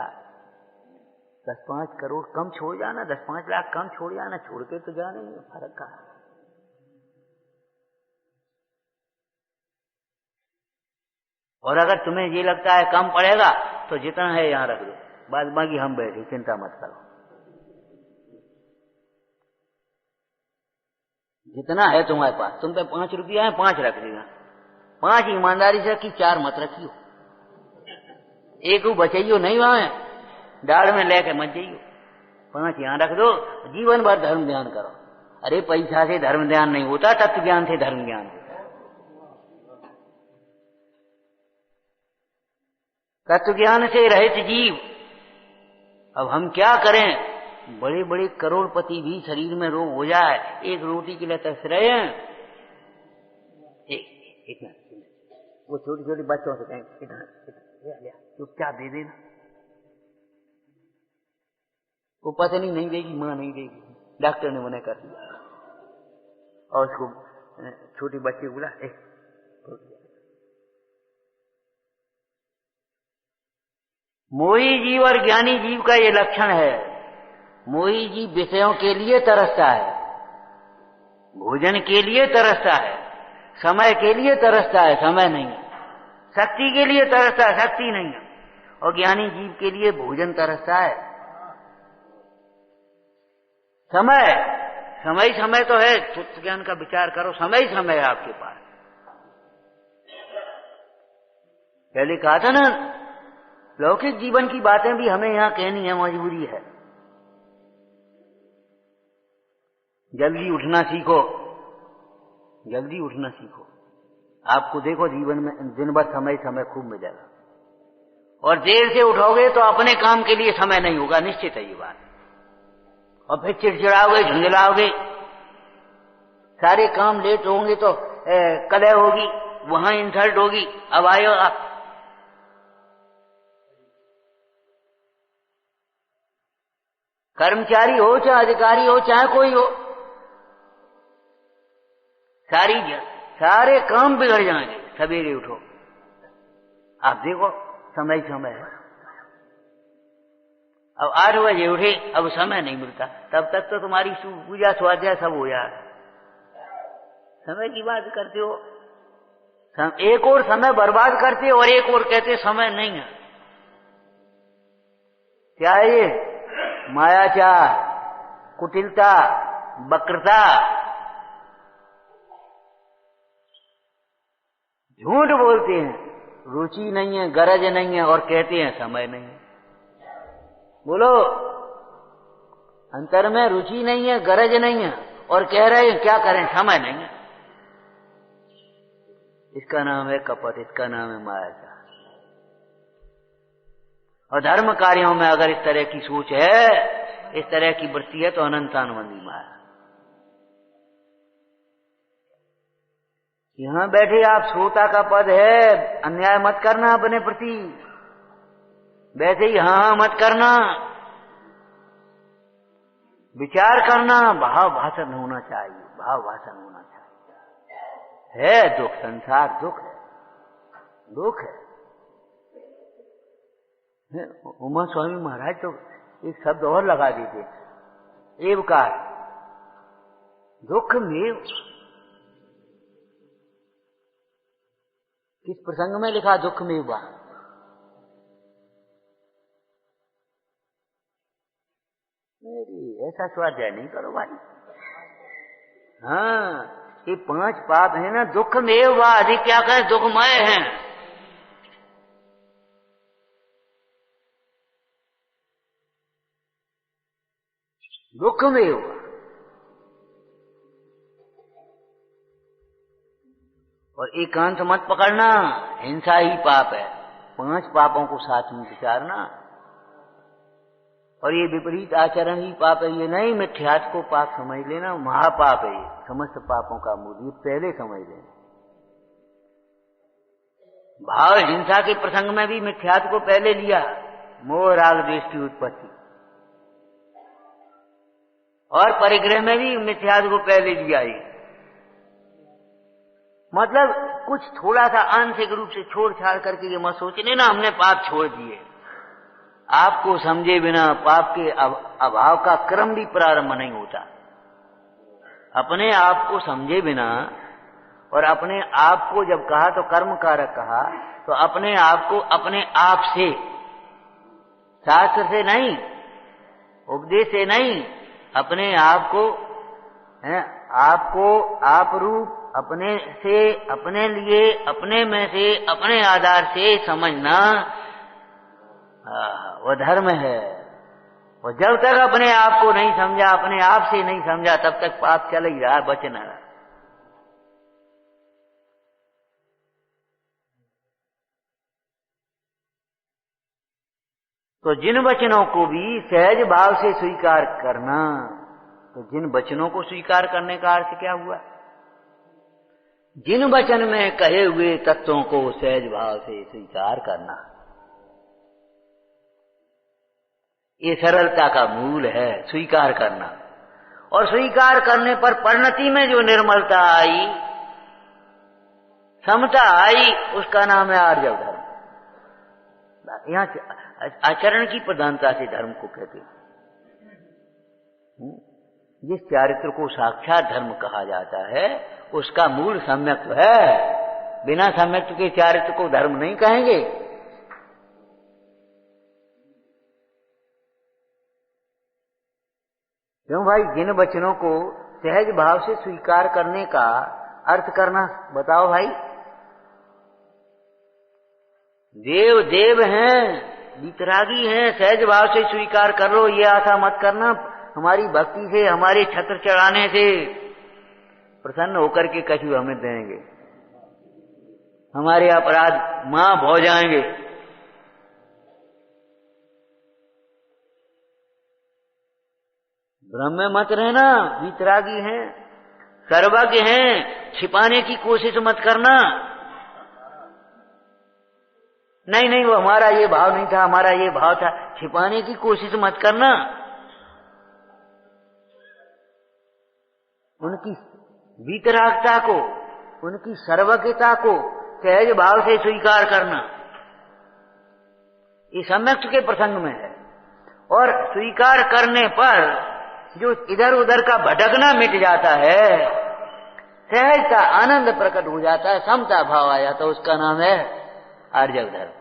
S1: 10-5 करोड़ कम छोड़ जाना, 10-5 लाख कम छोड़ जाना, छोड़ के तो जाने में फर्क का। और अगर तुम्हें ये लगता है कम पड़ेगा तो जितना है यहां रख दो, बाद बाकी हम बैठे, चिंता मत करो। जितना है तुम्हारे पास, तुम पे 5 रुपया है, 5 रख देगा। 5 ईमानदारी से रखी, 4 मत रखियो। एक बचाइयो नहीं, वहां डाड़ में लेके मत जाइयो। 5 यहां रख दो, जीवन भर धर्म ध्यान करो। अरे पैसा से धर्म ध्यान नहीं होता, तत्व ज्ञान से धर्म ज्ञान होता। तत्व ज्ञान से रहित जीव, अब हम क्या करें? बड़े बड़े करोड़पति भी शरीर में रोग हो जाए, एक रोटी के लिए तरस रहे हैं। एक वो छोटे छोटे बच्चों से कहें चुपचाप दे देना, वो पत्नी नहीं देगी, मां नहीं देगी, डॉक्टर ने मना कर दिया। और उसको छोटे बच्चे बोला, मोही जीव और ज्ञानी जीव का ये लक्षण है। मोही जीव विषयों के लिए तरसता है, भोजन के लिए तरसता है, समय के लिए तरसता है, समय नहीं है। शक्ति के लिए तरसता है, शक्ति नहीं है। और ज्ञानी जीव के लिए भोजन तरसता है, समय। समय समय तो है, तत्व ज्ञान का विचार करो, समय समय है आपके पास। पहले कहा था ना, लौकिक जीवन की बातें भी हमें यहां कहनी है, मजबूरी है। जल्दी उठना सीखो, जल्दी उठना सीखो। आपको देखो जीवन में दिन भर समय समय खूब मिलेगा, और देर से उठोगे तो अपने काम के लिए समय नहीं होगा, निश्चित है ये बात। और फिर चिड़चिड़ाओगे, झुंझलाओगे, सारे काम लेट होंगे तो कलह होगी, वहां इंसल्ट होगी। अब आयो आप, कर्मचारी हो चाहे अधिकारी हो चाहे कोई हो, सारे काम बिगड़ जाएंगे। सवेरे उठो, आप देखो समय समय है। अब 8 बजे उठे, अब समय नहीं मिलता, तब तक तो तुम्हारी पूजा स्वाध्याय सब हो जाए। समय की बात करते हो, एक और समय बर्बाद करते और एक और कहते समय नहीं है। क्या है ये? मायाचार, कुटिलता, वक्रता, झूठ बोलते हैं, रुचि नहीं है, गरज नहीं है, और कहते हैं समय नहीं है। बोलो, अंतर में रुचि नहीं है, गरज नहीं है, और कह रहे हैं क्या करें, समय नहीं है। इसका नाम है कपट, इसका नाम है माया। और धर्म कार्यों में अगर इस तरह की सोच है, इस तरह की वृत्ति है, तो अनंतानुबंधी माया। यहां बैठे आप श्रोता का पद है, अन्याय मत करना अपने प्रति, वैसे ही हाँ मत करना, विचार करना, भाव भाषण होना चाहिए, भाव भाषण होना चाहिए। है दुख, संसार दुख है, दुख है। उमा स्वामी महाराज तो एक शब्द और लगा देते, एवकार, दुख में। किस प्रसंग में लिखा दुख में बा? मेरी ऐसा स्वाध्याय नहीं करो भाई। हाँ, ये 5 पाप है ना, दुख में बा, अधिक क्या कहे, दुखमय है। दुख में हुआ। और एकांत मत पकड़ना, हिंसा ही पाप है। 5 पापों को साथ में विचारना, और ये विपरीत आचरण ही पाप है। ये नहीं मिथ्यात्व को पाप समझ लेना, महापाप है ये, समस्त पापों का मूल, ये पहले समझ लेना। भाव हिंसा के प्रसंग में भी मिथ्यात्व को पहले लिया, मोह राग द्वेष की उत्पत्ति, और परिग्रह में भी मिथ्यात्व को पहले लिया ही। मतलब कुछ थोड़ा सा आंशिक रूप से छोड़ छाड़ करके ये मत सोचने ना हमने पाप छोड़ दिए। आपको समझे बिना पाप के अभाव का क्रम भी प्रारंभ नहीं होता। अपने आप को समझे बिना, और अपने आप को जब कहा तो कर्म कारक कहा, तो अपने आप को अपने आप से, शास्त्र से नहीं, उपदेश से नहीं, अपने आप को है, आपको आप रूप, अपने से, अपने लिए, अपने में से, अपने आधार से समझना, वह धर्म है। और जब तक अपने आप को नहीं समझा, अपने आप से नहीं समझा, तब तक पाप चल ही रहा, बच न रहा। तो जिन वचनों को भी सहज भाव से स्वीकार करना, तो जिन वचनों को स्वीकार करने का अर्थ क्या हुआ? जिन वचन में कहे हुए तत्वों को सहज भाव से स्वीकार करना, ये सरलता का मूल है, स्वीकार करना। और स्वीकार करने पर परिणति में जो निर्मलता आई, समता आई, उसका नाम है आर्जव धर्म। यहाँ आचरण की प्रधानता से धर्म को कहते हैं। जिस चारित्र को साक्षात धर्म कहा जाता है, उसका मूल सम्यक्त्व है। बिना सम्यक्त्व के चारित्र को धर्म नहीं कहेंगे। क्यों भाई? जिन वचनों को सहज भाव से स्वीकार करने का अर्थ करना बताओ भाई। देव देव हैं, वितरागी हैं, सहज भाव से स्वीकार कर लो। ये आशा मत करना हमारी भक्ति से, हमारे छत्र चढ़ाने से प्रसन्न होकर के कछु हमें देंगे, हमारे अपराध माफ हो जाएंगे। भ्रम में मत रहना। वितरागी हैं, सर्वज्ञ हैं, छिपाने की कोशिश मत करना। नहीं नहीं, वो हमारा ये भाव नहीं था, हमारा ये भाव था, छिपाने की कोशिश मत करना। उनकी वितरागता को, उनकी सर्वज्ञता को सहज भाव से स्वीकार करना, ये सम्यक्त्व के प्रसंग में है। और स्वीकार करने पर जो इधर उधर का भटकना मिट जाता है, सहजता, आनंद प्रकट हो जाता है, समता भाव आ जाता है, उसका नाम है आर्जव धर्म।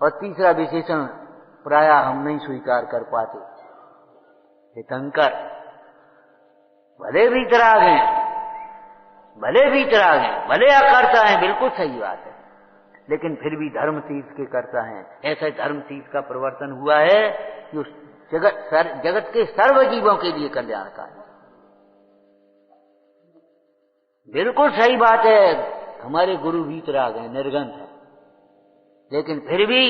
S1: और तीसरा विशेषण प्राय हम नहीं स्वीकार कर पाते, तीर्थंकर भले वितराग हैं, भले वीतराग हैं, भले अकर्ता हैं, बिल्कुल सही बात है, लेकिन फिर भी धर्म तीर्थ के कर्ता हैं। ऐसा धर्म तीर्थ का प्रवर्तन हुआ है कि उस जगत के सर्व जीवों के लिए कल्याणकारी। बिल्कुल सही बात है, हमारे गुरु वीतराग हैं, निर्गंध हैं, लेकिन फिर भी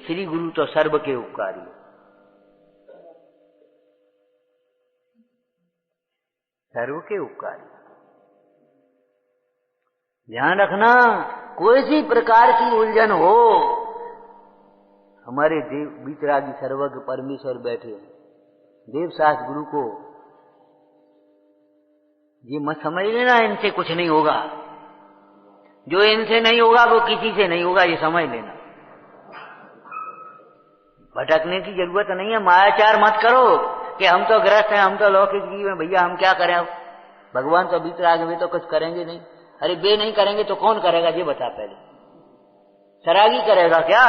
S1: श्री गुरु तो सर्व के उपकारी है, सर्व के उपकारी। ध्यान रखना, कोई सी प्रकार की उलझन हो, हमारे देव वीतरागी सर्वज्ञ परमेश्वर बैठे हैं। देवशास्त्र गुरु को ये मत समझ लेना इनसे कुछ नहीं होगा, जो इनसे नहीं होगा वो किसी से नहीं होगा, ये समझ लेना। भटकने की जरूरत नहीं है, मायाचार मत करो कि हम तो ग्रस्त हैं, हम तो लौकिक जीव हैं, भैया हम क्या करें, भगवान तो वीतराग वे तो कुछ करेंगे नहीं। अरे वे नहीं करेंगे तो कौन करेगा ये बता पहले, सरागी करेगा क्या?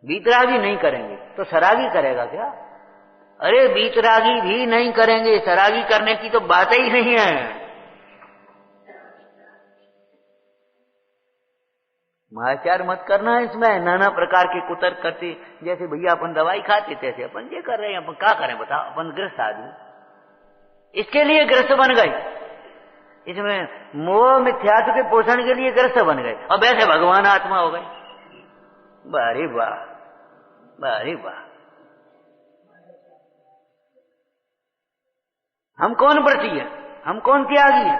S1: वीतरागी नहीं करेंगे तो सरागी करेगा क्या? अरे वीतरागी भी नहीं करेंगे, सरागी करने की तो बात ही नहीं है। मायाचार मत करना इसमें, नाना प्रकार के कुतर्क करते, जैसे भैया अपन दवाई खाते तैसे अपन ये कर रहे हैं, अपन क्या करें बताओ, अपन ग्रस्त आदमी इसके लिए ग्रस्त बन गए, इसमें मोह मिथ्यात्व के पोषण के लिए ग्रस्त बन गए, और वैसे भगवान आत्मा हो गए। बारे वाह, बारे वाह। हम कौन व्रती है, हम कौन त्यागी है?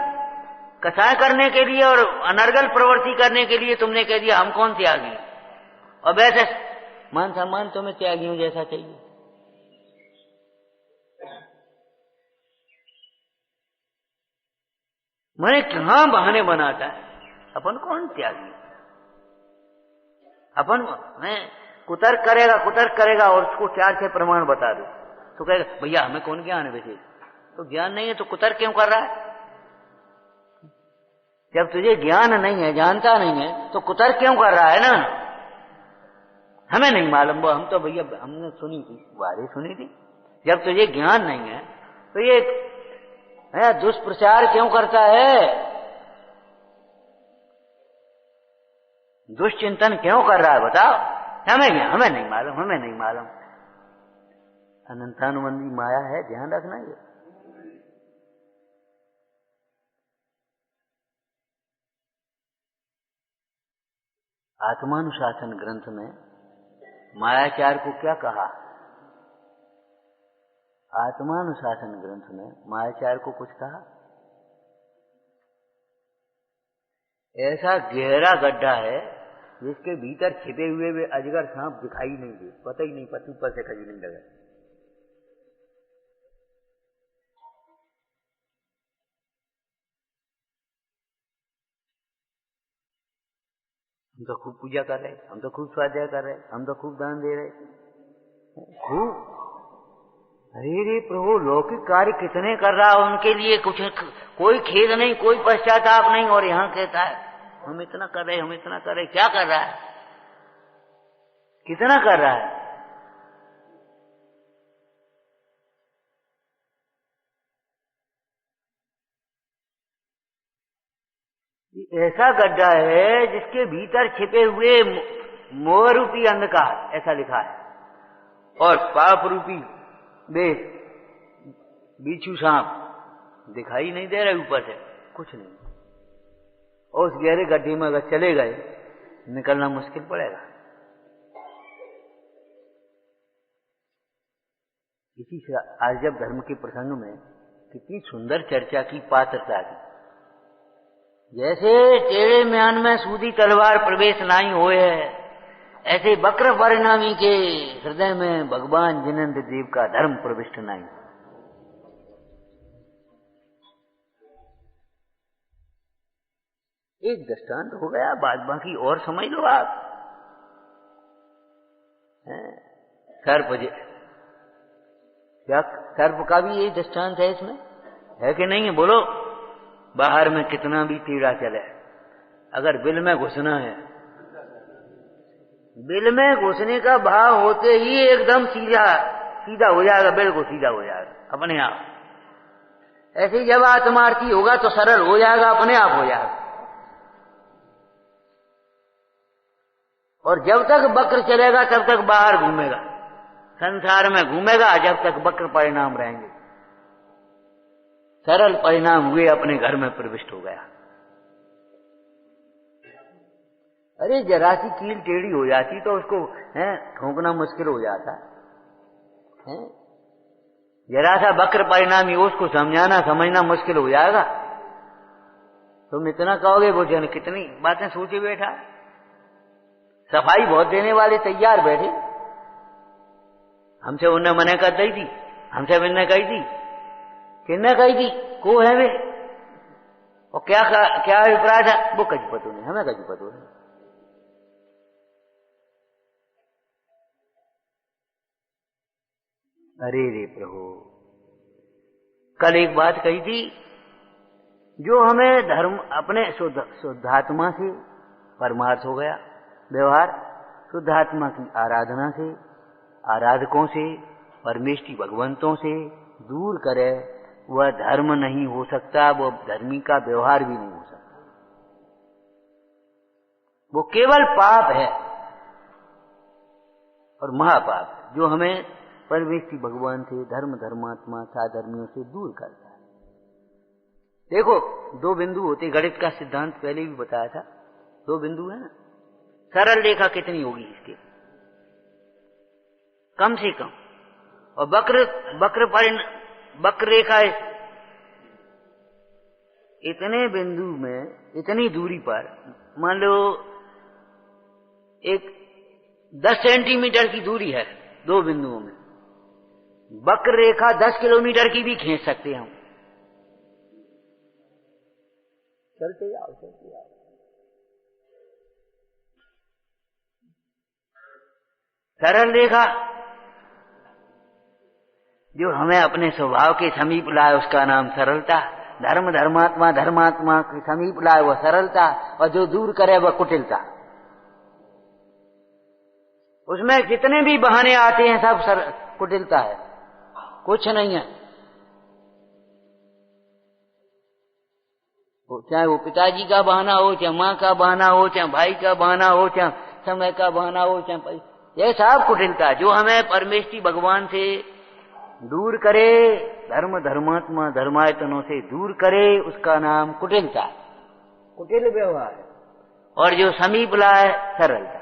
S1: कसाय करने के लिए और अनर्गल प्रवृत्ति करने के लिए तुमने कह दिया हम कौन त्यागी, और वैसे मान सम्मान तुम्हें त्यागियों जैसा चाहिए। मैंने कहां बहाने बनाता है, अपन कौन त्यागी? अपन मैं कुतर्क करेगा और उसको 4 से प्रमाण बता दो तो कहेगा भैया हमें कौन ज्ञान है, वैसे तो ज्ञान नहीं है तो कुतर्क क्यों कर रहा है? जब तुझे ज्ञान नहीं है, जानता नहीं है, तो कुतर्क क्यों कर रहा है ना? हमें नहीं मालूम, वो हम तो भैया हमने सुनी थी, बातें सुनी थी। जब तुझे ज्ञान नहीं है तो ये दुष्प्रचार क्यों करता है, दुष्चिंतन क्यों कर रहा है बताओ? हमें नहीं मालूम, हमें नहीं मालूम। अनंतानुबंधी माया है, ध्यान रखना। ये आत्मानुशासन ग्रंथ में मायाचार को क्या कहा? आत्मानुशासन ग्रंथ में मायाचार को कुछ कहा? ऐसा गहरा गड्ढा है जिसके भीतर छिपे हुए वे अजगर सांप दिखाई नहीं दे, पता ही नहीं, पति पर से कहीं नहीं लगा। हम तो खूब पूजा कर रहे, हम तो खूब स्वाध्याय कर रहे, हम तो खूब दान दे रहे, खूब। अरे प्रभु लौकिक कार्य कितने कर रहा है, उनके लिए कुछ कोई खेद नहीं, कोई पश्चाताप नहीं, और यहाँ कहता है हम इतना कर रहे, हम इतना कर रहे। क्या कर रहा है, कितना कर रहा है? ऐसा गड्ढा है जिसके भीतर छिपे हुए मोह रूपी अंधकार, ऐसा लिखा है, और पाप रूपी बिच्छू सांप दिखाई नहीं दे रहे ऊपर से, कुछ नहीं। और उस गहरे गड्ढे में अगर चले गए निकलना मुश्किल पड़ेगा। इसी से आज जब धर्म के प्रसंग में कितनी सुंदर चर्चा की पात्रता की, जैसे टेढ़े म्यान में सूदी तलवार प्रवेश नहीं होए है, ऐसे वक्र परिणामी के हृदय में भगवान जिनेंद्र देव का धर्म प्रविष्ट नहीं। एक दृष्टांत हो गया, बाद बाकी और समझ लो आप। सर्प क्या सर्प का भी यही दृष्टांत है, इसमें है कि नहीं है? बोलो। बाहर में कितना भी कीड़ा चले, अगर बिल में घुसना है, बिल में घुसने का भाव होते ही एकदम सीधा हो जाएगा, बिल्कुल सीधा हो जाएगा अपने आप। ऐसे ही जब आत्मार्थी होगा तो सरल हो जाएगा, अपने आप हो जाएगा। और जब तक वक्र चलेगा तब तक बाहर घूमेगा, संसार में घूमेगा, जब तक वक्र परिणाम रहेंगे। सरल परिणाम हुए, अपने घर में प्रविष्ट हो गया। अरे जरा सी कील टेढ़ी हो जाती तो उसको ठोकना मुश्किल हो जाता है। जरा सा वक्र परिणामी हो, उसको समझाना समझना मुश्किल हो जाएगा। तुम इतना कहोगे, वो जन कितनी बातें सोचे बैठा। सफाई बहुत देने वाले तैयार बैठे, हमसे उन्हें मने कर दी थी, हमसे मैंने कही थी, किन्ने कही थी, को है वे, और क्या अभिप्राय था, वो कहीं पतो नहीं, हमें कहीं पतो नहीं। अरे रे प्रभु, कल एक बात कही थी, जो हमें धर्म अपने शुद्धात्मा से परमार्थ हो गया व्यवहार, शुद्धात्मा की आराधना से, आराधकों से, परमेष्टि भगवंतों से दूर करे, वह धर्म नहीं हो सकता, वह धर्मी का व्यवहार भी नहीं हो सकता। वो केवल पाप है और महापाप, जो हमें परमेष्टि भगवान से, धर्म धर्मात्मा साधर्मियों से दूर करता है। देखो, दो बिंदु होते, गणित का सिद्धांत पहले भी बताया था, दो बिंदु है ना, सरल रेखा कितनी होगी इसके, कम से कम, और वक्र रेखा इतने बिंदु में, इतनी दूरी पर, मान लो एक 10 सेंटीमीटर की दूरी है दो बिंदुओं में, वक्र रेखा 10 किलोमीटर की भी खींच सकते हैं हम। चलते जाओ चलते जाओ। सरल रेखा जो हमें अपने स्वभाव के समीप लाए, उसका नाम सरलता। धर्म धर्मात्मा धर्मात्मा के समीप लाए, वह सरलता, और जो दूर करे वह कुटिलता। उसमें जितने भी बहाने आते हैं सब कुटिलता है, कुछ नहीं है। चाहे वो पिताजी का बहाना हो, चाहे माँ का बहाना हो, चाहे भाई का बहाना हो, चाहे समय का बहाना हो, चाहे ये सब कुटिलता। जो हमें परमेष्टि भगवान से दूर करे, धर्म धर्मात्मा धर्मायतनों से दूर करे, उसका नाम कुटिलता, कुटिल व्यवहार है। और जो समीप लाए, सरलता।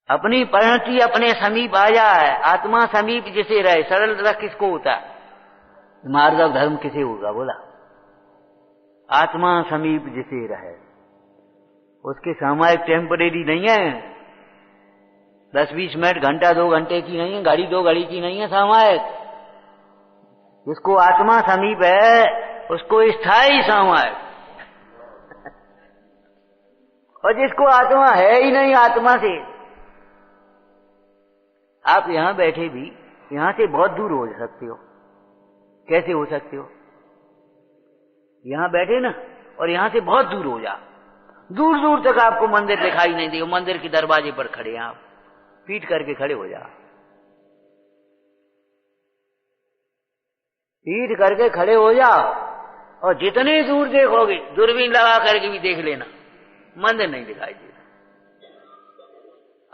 S1: अपनी परिणति अपने समीप आ जाए, आत्मा समीप जिसे रहे, सरलता किसको होता है? मार्ग धर्म किसे होगा बोला? आत्मा समीप जिसे रहे, उसके सामायिक टेम्परेरी नहीं है, 10-20 मिनट, घंटा 2 घंटे की नहीं है, घड़ी 2 घड़ी की नहीं है सामायिक। जिसको आत्मा समीप है उसको स्थायी सामायिक, और जिसको आत्मा है ही नहीं, आत्मा से आप यहां बैठे भी यहां से बहुत दूर हो सकते हो। कैसे हो सकते हो? यहां बैठे ना, और यहां से बहुत दूर हो जा, दूर दूर तक आपको मंदिर दिखाई नहीं देगा। मंदिर के दरवाजे पर खड़े हैं आप, पीट करके खड़े हो जा, पीट करके खड़े हो जाओ, और जितने दूर देखोगे, दूरबीन लगा करके भी देख लेना, मंदिर नहीं दिखाई देगा।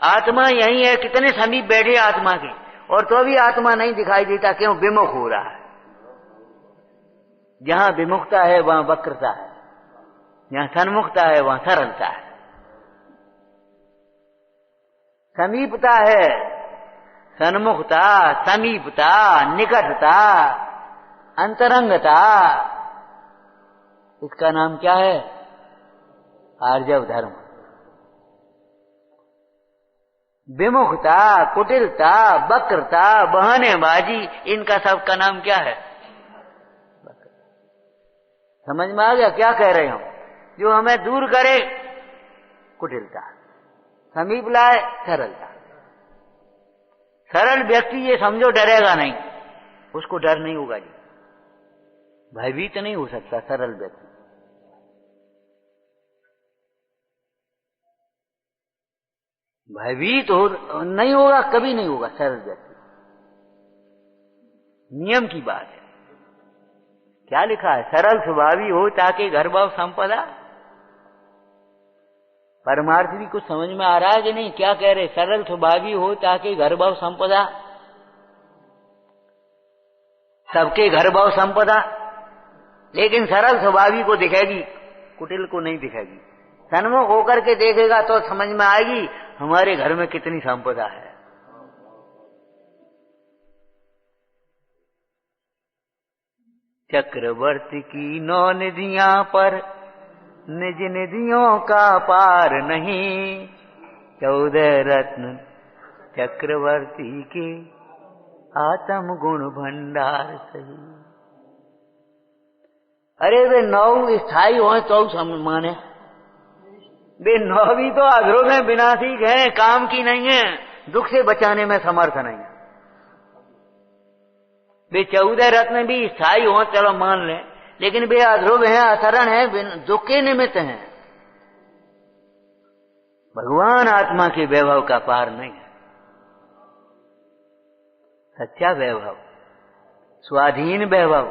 S1: आत्मा यही है, कितने समीप बैठे आत्मा के, और तो भी आत्मा नहीं दिखाई देता। क्यों? विमुख हो रहा है। जहां विमुखता है वहां वक्रता है, जहां सन्मुखता है वहां सरलता है। समीपता है, सन्मुखता, समीपता, निकटता, अंतरंगता, इसका नाम क्या है? आर्जव धर्म। विमुखता, कुटिलता, वक्रता, बहानेबाजी, इनका सबका नाम क्या है? समझ में आ गया क्या कह रहे हो? जो हमें दूर करे, कुटिलता, समीप लाए, सरलता। सरल व्यक्ति ये समझो डरेगा नहीं, उसको डर नहीं होगा जी, भयभीत नहीं हो सकता सरल व्यक्ति। भयभीत हो नहीं होगा, कभी नहीं होगा सरल व्यक्ति। नियम की बात है। क्या लिखा है? सरल स्वभावी हो ताकि घर भाव संपदा। परमार्थ भी कुछ समझ में आ रहा है कि नहीं? क्या कह रहे? सरल स्वभावी हो ताकि घर भाव संपदा, सबके घर भाव संपदा। लेकिन सरल स्वभावी को दिखेगी, कुटिल को नहीं दिखेगी। सन्मुख होकर के देखेगा तो समझ में आएगी हमारे घर में कितनी संपदा है। चक्रवर्ती की 9 निधियां पर निज निधियों का पार नहीं, 14 रत्न चक्रवर्ती के आत्म गुण भंडार सही। अरे वे 9 स्थायी हो तो माने, वे 9 भी तो अधरों में विनाशिक है, काम की नहीं है, दुख से बचाने में समर्थ नहीं है। वे 14 रत्न भी स्थायी हो चलो मान लें, लेकिन वे अध्रुव हैं, असरण हैं, दुख के निमित्त हैं। भगवान आत्मा के वैभव का पार नहीं है। सच्चा वैभव, स्वाधीन वैभव,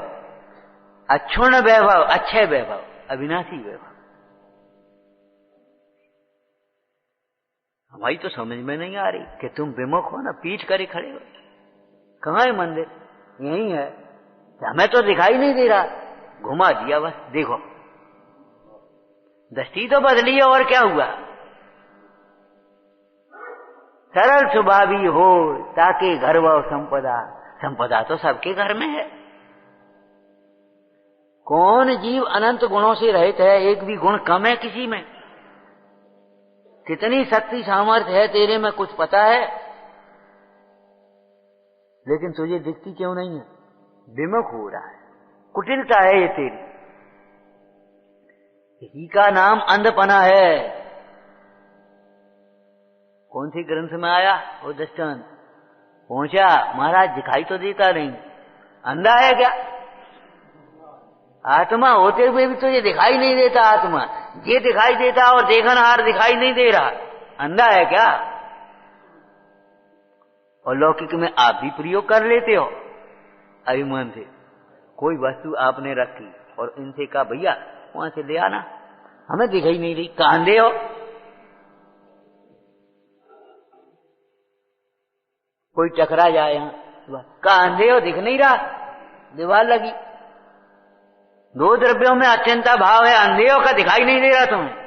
S1: अक्षुण्ण वैभव, अच्छे वैभव, अविनाशी वैभव हमारी तो समझ में नहीं आ रही कि तुम विमुख हो ना, पीठ करे खड़े हो। कहाँ है मंदिर? यही है। हमें तो दिखाई नहीं दे रहा, घुमा दिया बस। देखो दृष्टि तो बदली है और क्या हुआ? सरल स्वभावी हो ताकि घर व संपदा। संपदा तो सबके घर में है। कौन जीव अनंत गुणों से रहित है? एक भी गुण कम है किसी में? कितनी शक्ति सामर्थ्य है तेरे में, कुछ पता है? लेकिन तुझे दिखती क्यों नहीं है? विमुख हो रहा है, कुटिलता है ये तेरी। इसी का नाम अंधपना है। कौन सी ग्रंथ में आया वो दृष्टांत? पहुंचा महाराज, दिखाई तो देता नहीं, अंधा है क्या? आत्मा होते हुए भी तो ये दिखाई नहीं देता। आत्मा ये दिखाई देता और देखनहार दिखाई नहीं दे रहा, अंधा है क्या? और लौकिक में आप भी प्रयोग कर लेते हो अभिमान से। कोई वस्तु आपने रखी और इनसे कहा भैया वहां से ले आना, हमें दिखाई नहीं रही, कांधे हो। कोई टकरा जाए यहाँ, कांधे हो, दिख नहीं रहा, दीवार लगी। 2 द्रव्यों में अत्यंता भाव है, अंधेयों का दिखाई नहीं दे रहा तुम्हें।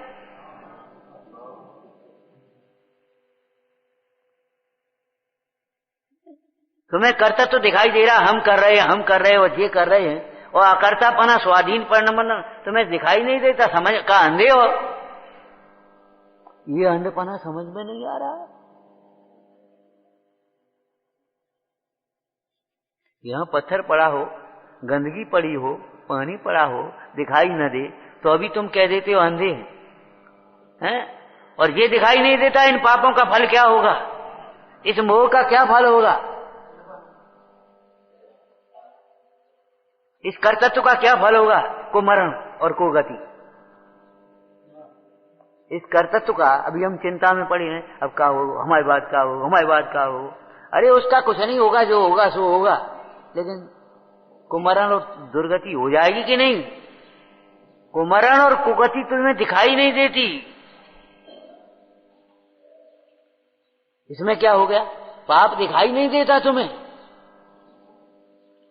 S1: तुम्हें कर्तव्य तो दिखाई दे रहा, हम कर रहे हैं, हम कर रहे हैं और ये कर रहे हैं, और अकर्तापना स्वाधीन परिणाम तुम्हें दिखाई नहीं देता। समझ का अंधे हो। ये अंधपना समझ में नहीं आ रहा। यहां पत्थर पड़ा हो, गंदगी पड़ी हो, पानी पड़ा हो, दिखाई न दे तो अभी तुम कह देते हो अंधे हैं। और ये दिखाई नहीं देता, इन पापों का फल क्या होगा? इस मोह का क्या फल होगा? इस कर्तृत्व का क्या फल होगा? को मरण और को गति। इस कर्तृत्व का अभी हम चिंता में पड़े हैं, अब क्या हो, हमारी बात क्या हो, हमारी बात क्या हो। अरे उसका कुछ नहीं होगा, जो होगा सो होगा, लेकिन कुमरण और दुर्गति हो जाएगी कि नहीं? कुमरण और कुगति तुम्हें दिखाई नहीं देती। इसमें क्या हो गया? पाप दिखाई नहीं देता तुम्हें,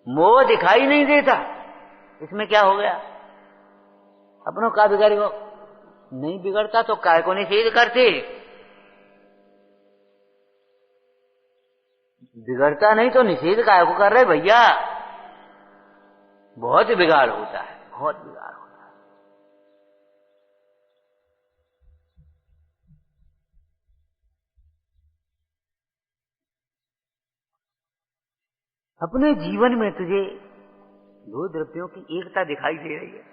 S1: मोह दिखाई नहीं देता। इसमें क्या हो गया? अपनों का बिगड़ गो नहीं बिगड़ता तो काय को निषेध करते? बिगड़ता नहीं तो निषेध काय को कर रहे भैया? बहुत बिगाड़ होता है, बहुत बिगाड़ होता है। अपने जीवन में तुझे 2 द्रव्यों की एकता दिखाई दे रही है,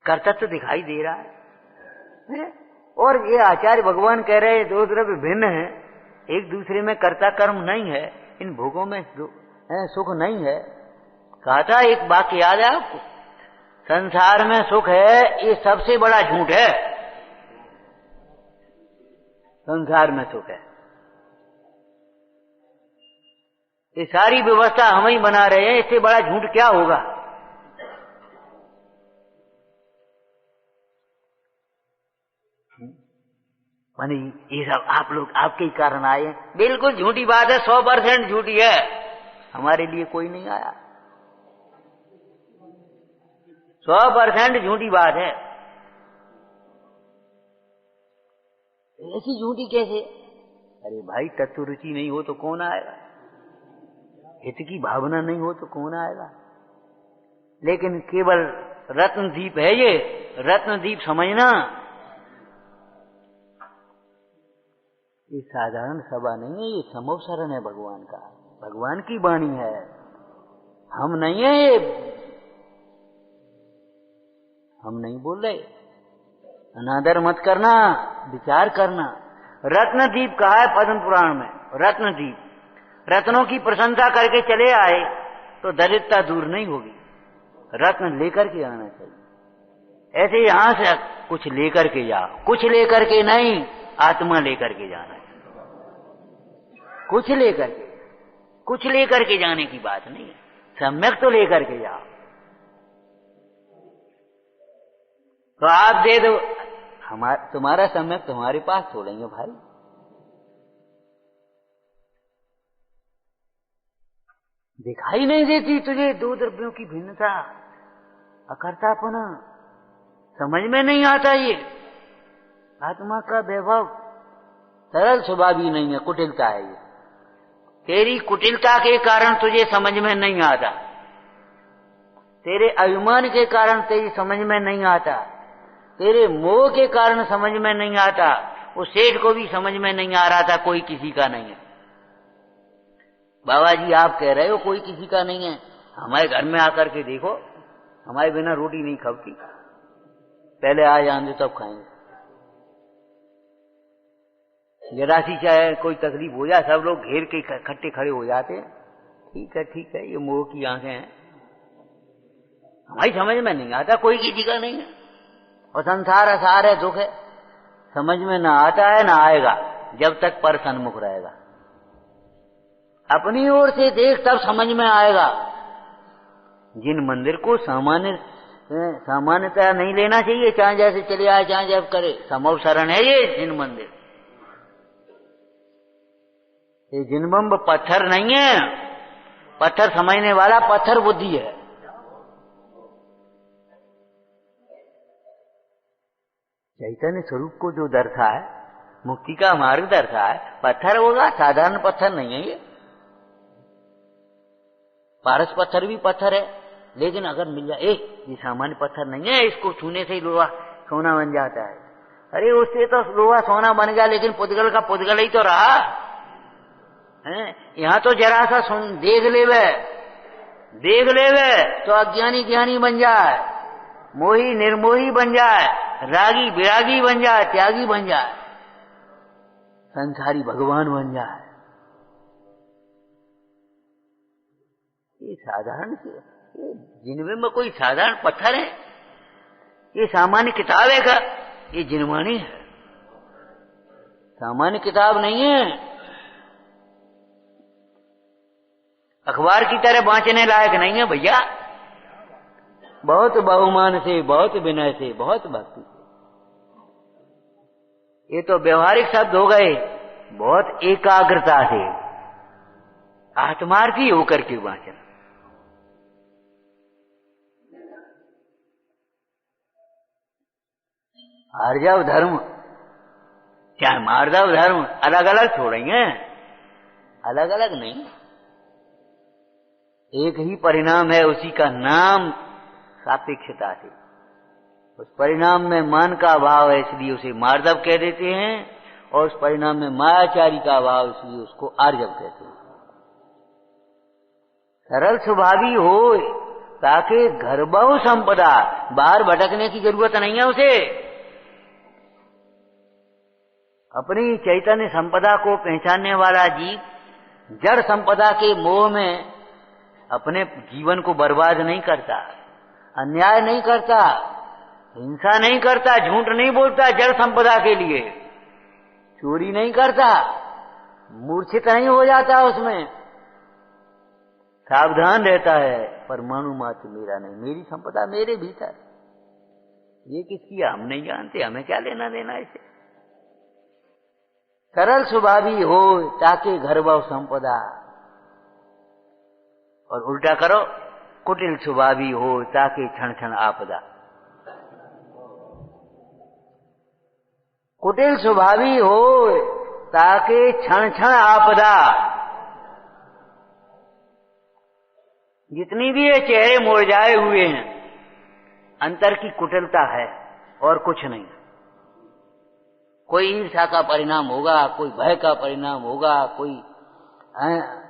S1: कर्तव्य दिखाई दे रहा है? और ये आचार्य भगवान कह रहे हैं 2 द्रव्य भिन्न है, एक दूसरे में कर्ता कर्म नहीं है, इन भोगों में सुख नहीं है। कहा था एक वाक्य याद है आपको? संसार में सुख है, ये सबसे बड़ा झूठ है। संसार में सुख है। ये सारी व्यवस्था हम ही बना रहे हैं, इससे बड़ा झूठ क्या होगा। माने ये सब आप लोग आपके ही कारण आए हैं। बिल्कुल झूठी बात है, 100% झूठी है। हमारे लिए कोई नहीं आया, 100% झूठी बात है। ऐसी झूठी कैसे? अरे भाई, तत्व रुचि नहीं हो तो कौन आएगा, हित की भावना नहीं हो तो कौन आएगा। लेकिन केवल रत्नदीप है ये, रत्नदीप समझना, ये साधारण सभा नहीं है, ये समवसरण है भगवान का, भगवान की वाणी है, हम नहीं है ये, हम नहीं बोल रहे। अनादर मत करना, विचार करना। रत्नदीप कहा है पद्म पुराण में, रत्नदीप। रत्नों की प्रशंसा करके चले आए तो दरिद्रता दूर नहीं होगी, रत्न लेकर के आना चाहिए। ऐसे यहां से कुछ लेकर के जाओ, कुछ लेकर के नहीं, आत्मा लेकर के जाना है। कुछ लेकर के जाने की बात नहीं है, सम्यक तो लेकर के जाओ। तो आप दे दो, तुम्हारा सम्यक तुम्हारे पास छोड़ेंगे भाई। दिखाई नहीं देती तुझे दो द्रव्यों की भिन्नता, अकर्तापना, समझ में नहीं आता। ये आत्मा का वैभव सरल स्वभावी नहीं है, कुटिलता है ये। तेरी कुटिलता के कारण तुझे समझ में नहीं आता, तेरे अभिमान के कारण तेरी समझ में नहीं आता, तेरे मोह के कारण समझ में नहीं आता। वो सेठ को भी समझ में नहीं आ रहा था कोई किसी का नहीं है। बाबा जी आप कह रहे हो कोई किसी का नहीं है, हमारे घर में आकर के देखो, हमारे बिना रोटी नहीं खपती, पहले आ जान दो तब खाएंगे। जरा सी चाहे कोई तकलीफ हो जाए सब लोग घेर के इकट्ठे खड़े हो जाते हैं। ठीक है, ये मोह की आंखें हैं, हमारी समझ में नहीं आता, कोई किसी का नहीं है। और संसार असार है, दुख है, समझ में ना आता है ना आएगा जब तक पर सन्मुख रहेगा। अपनी ओर से देख तब समझ में आएगा। जिन मंदिर को सामान्यतः नहीं लेना चाहिए, चाहे जैसे चले आए चाहे जब करे, समवसरण है ये जिन मंदिर। ये जिनबम्ब पत्थर नहीं है, पत्थर समझने वाला पत्थर बुद्धि है। चैतन्य स्वरूप को जो दर्शा है, मुक्ति का मार्ग दर्शा है, पत्थर होगा, साधारण पत्थर नहीं है ये। पारस पत्थर भी पत्थर है, लेकिन अगर मिल जाए, ये सामान्य पत्थर नहीं है, इसको छूने से ही लोहा सोना बन जाता है। अरे उससे तो लोहा सोना बन गया, लेकिन पुद्गल का पुद्गल ही तो रहा है। यहां तो जरा सा देख लेवे तो अज्ञानी ज्ञानी बन जाए, मोही निर्मोही बन जाए, रागी विरागी बन जाए, त्यागी बन जाए, संसारी भगवान बन जाए। ये साधारण जिनमें में कोई साधारण पत्थर है, ये सामान्य किताब है का, ये जिनवाणी है, सामान्य किताब नहीं है। अखबार की तरह बांचने लायक नहीं है भैया। बहुत बहुमान से, बहुत विनय से, बहुत भक्ति से। ये तो व्यवहारिक शब्द हो गए, बहुत एकाग्रता से, आत्मार्थी होकर के बांचना। आर्जव धर्म चाहे मार्दव धर्म अलग अलग छोड़ेंगे, अलग अलग नहीं, एक ही परिणाम है, उसी का नाम सापेक्षता से। उस परिणाम में मान का अभाव है, इसलिए उसे मार्दव कह देते हैं, और उस परिणाम में मायाचारी का अभाव, इसलिए उसको आर्जव कहते हैं। सरल स्वभावी हो ताकि घर बहु संपदा, बाहर भटकने की जरूरत नहीं है उसे। अपनी चैतन्य संपदा को पहचानने वाला जीव जड़ संपदा के मोह में अपने जीवन को बर्बाद नहीं करता, अन्याय नहीं करता, हिंसा नहीं करता, झूठ नहीं बोलता जड़ संपदा के लिए। चोरी नहीं करता, मूर्छित नहीं हो जाता, उसमें सावधान रहता है। परमाणु मात्र मेरा नहीं, मेरी संपदा मेरे भीतर, ये किसकी हम नहीं जानते, हमें क्या लेना देना इसे। सरल स्वभावी हो ताके घर बहु संपदा, और उल्टा करो, कुटिल स्वभावी हो ताके क्षण क्षण आपदा। कुटिल स्वभावी हो ताके क्षण क्षण आपदा। जितनी भी ये चेहरे मुरझाए हुए हैं, अंतर की कुटिलता है और कुछ नहीं। कोई ईर्ष्या का परिणाम होगा, कोई भय का परिणाम होगा, कोई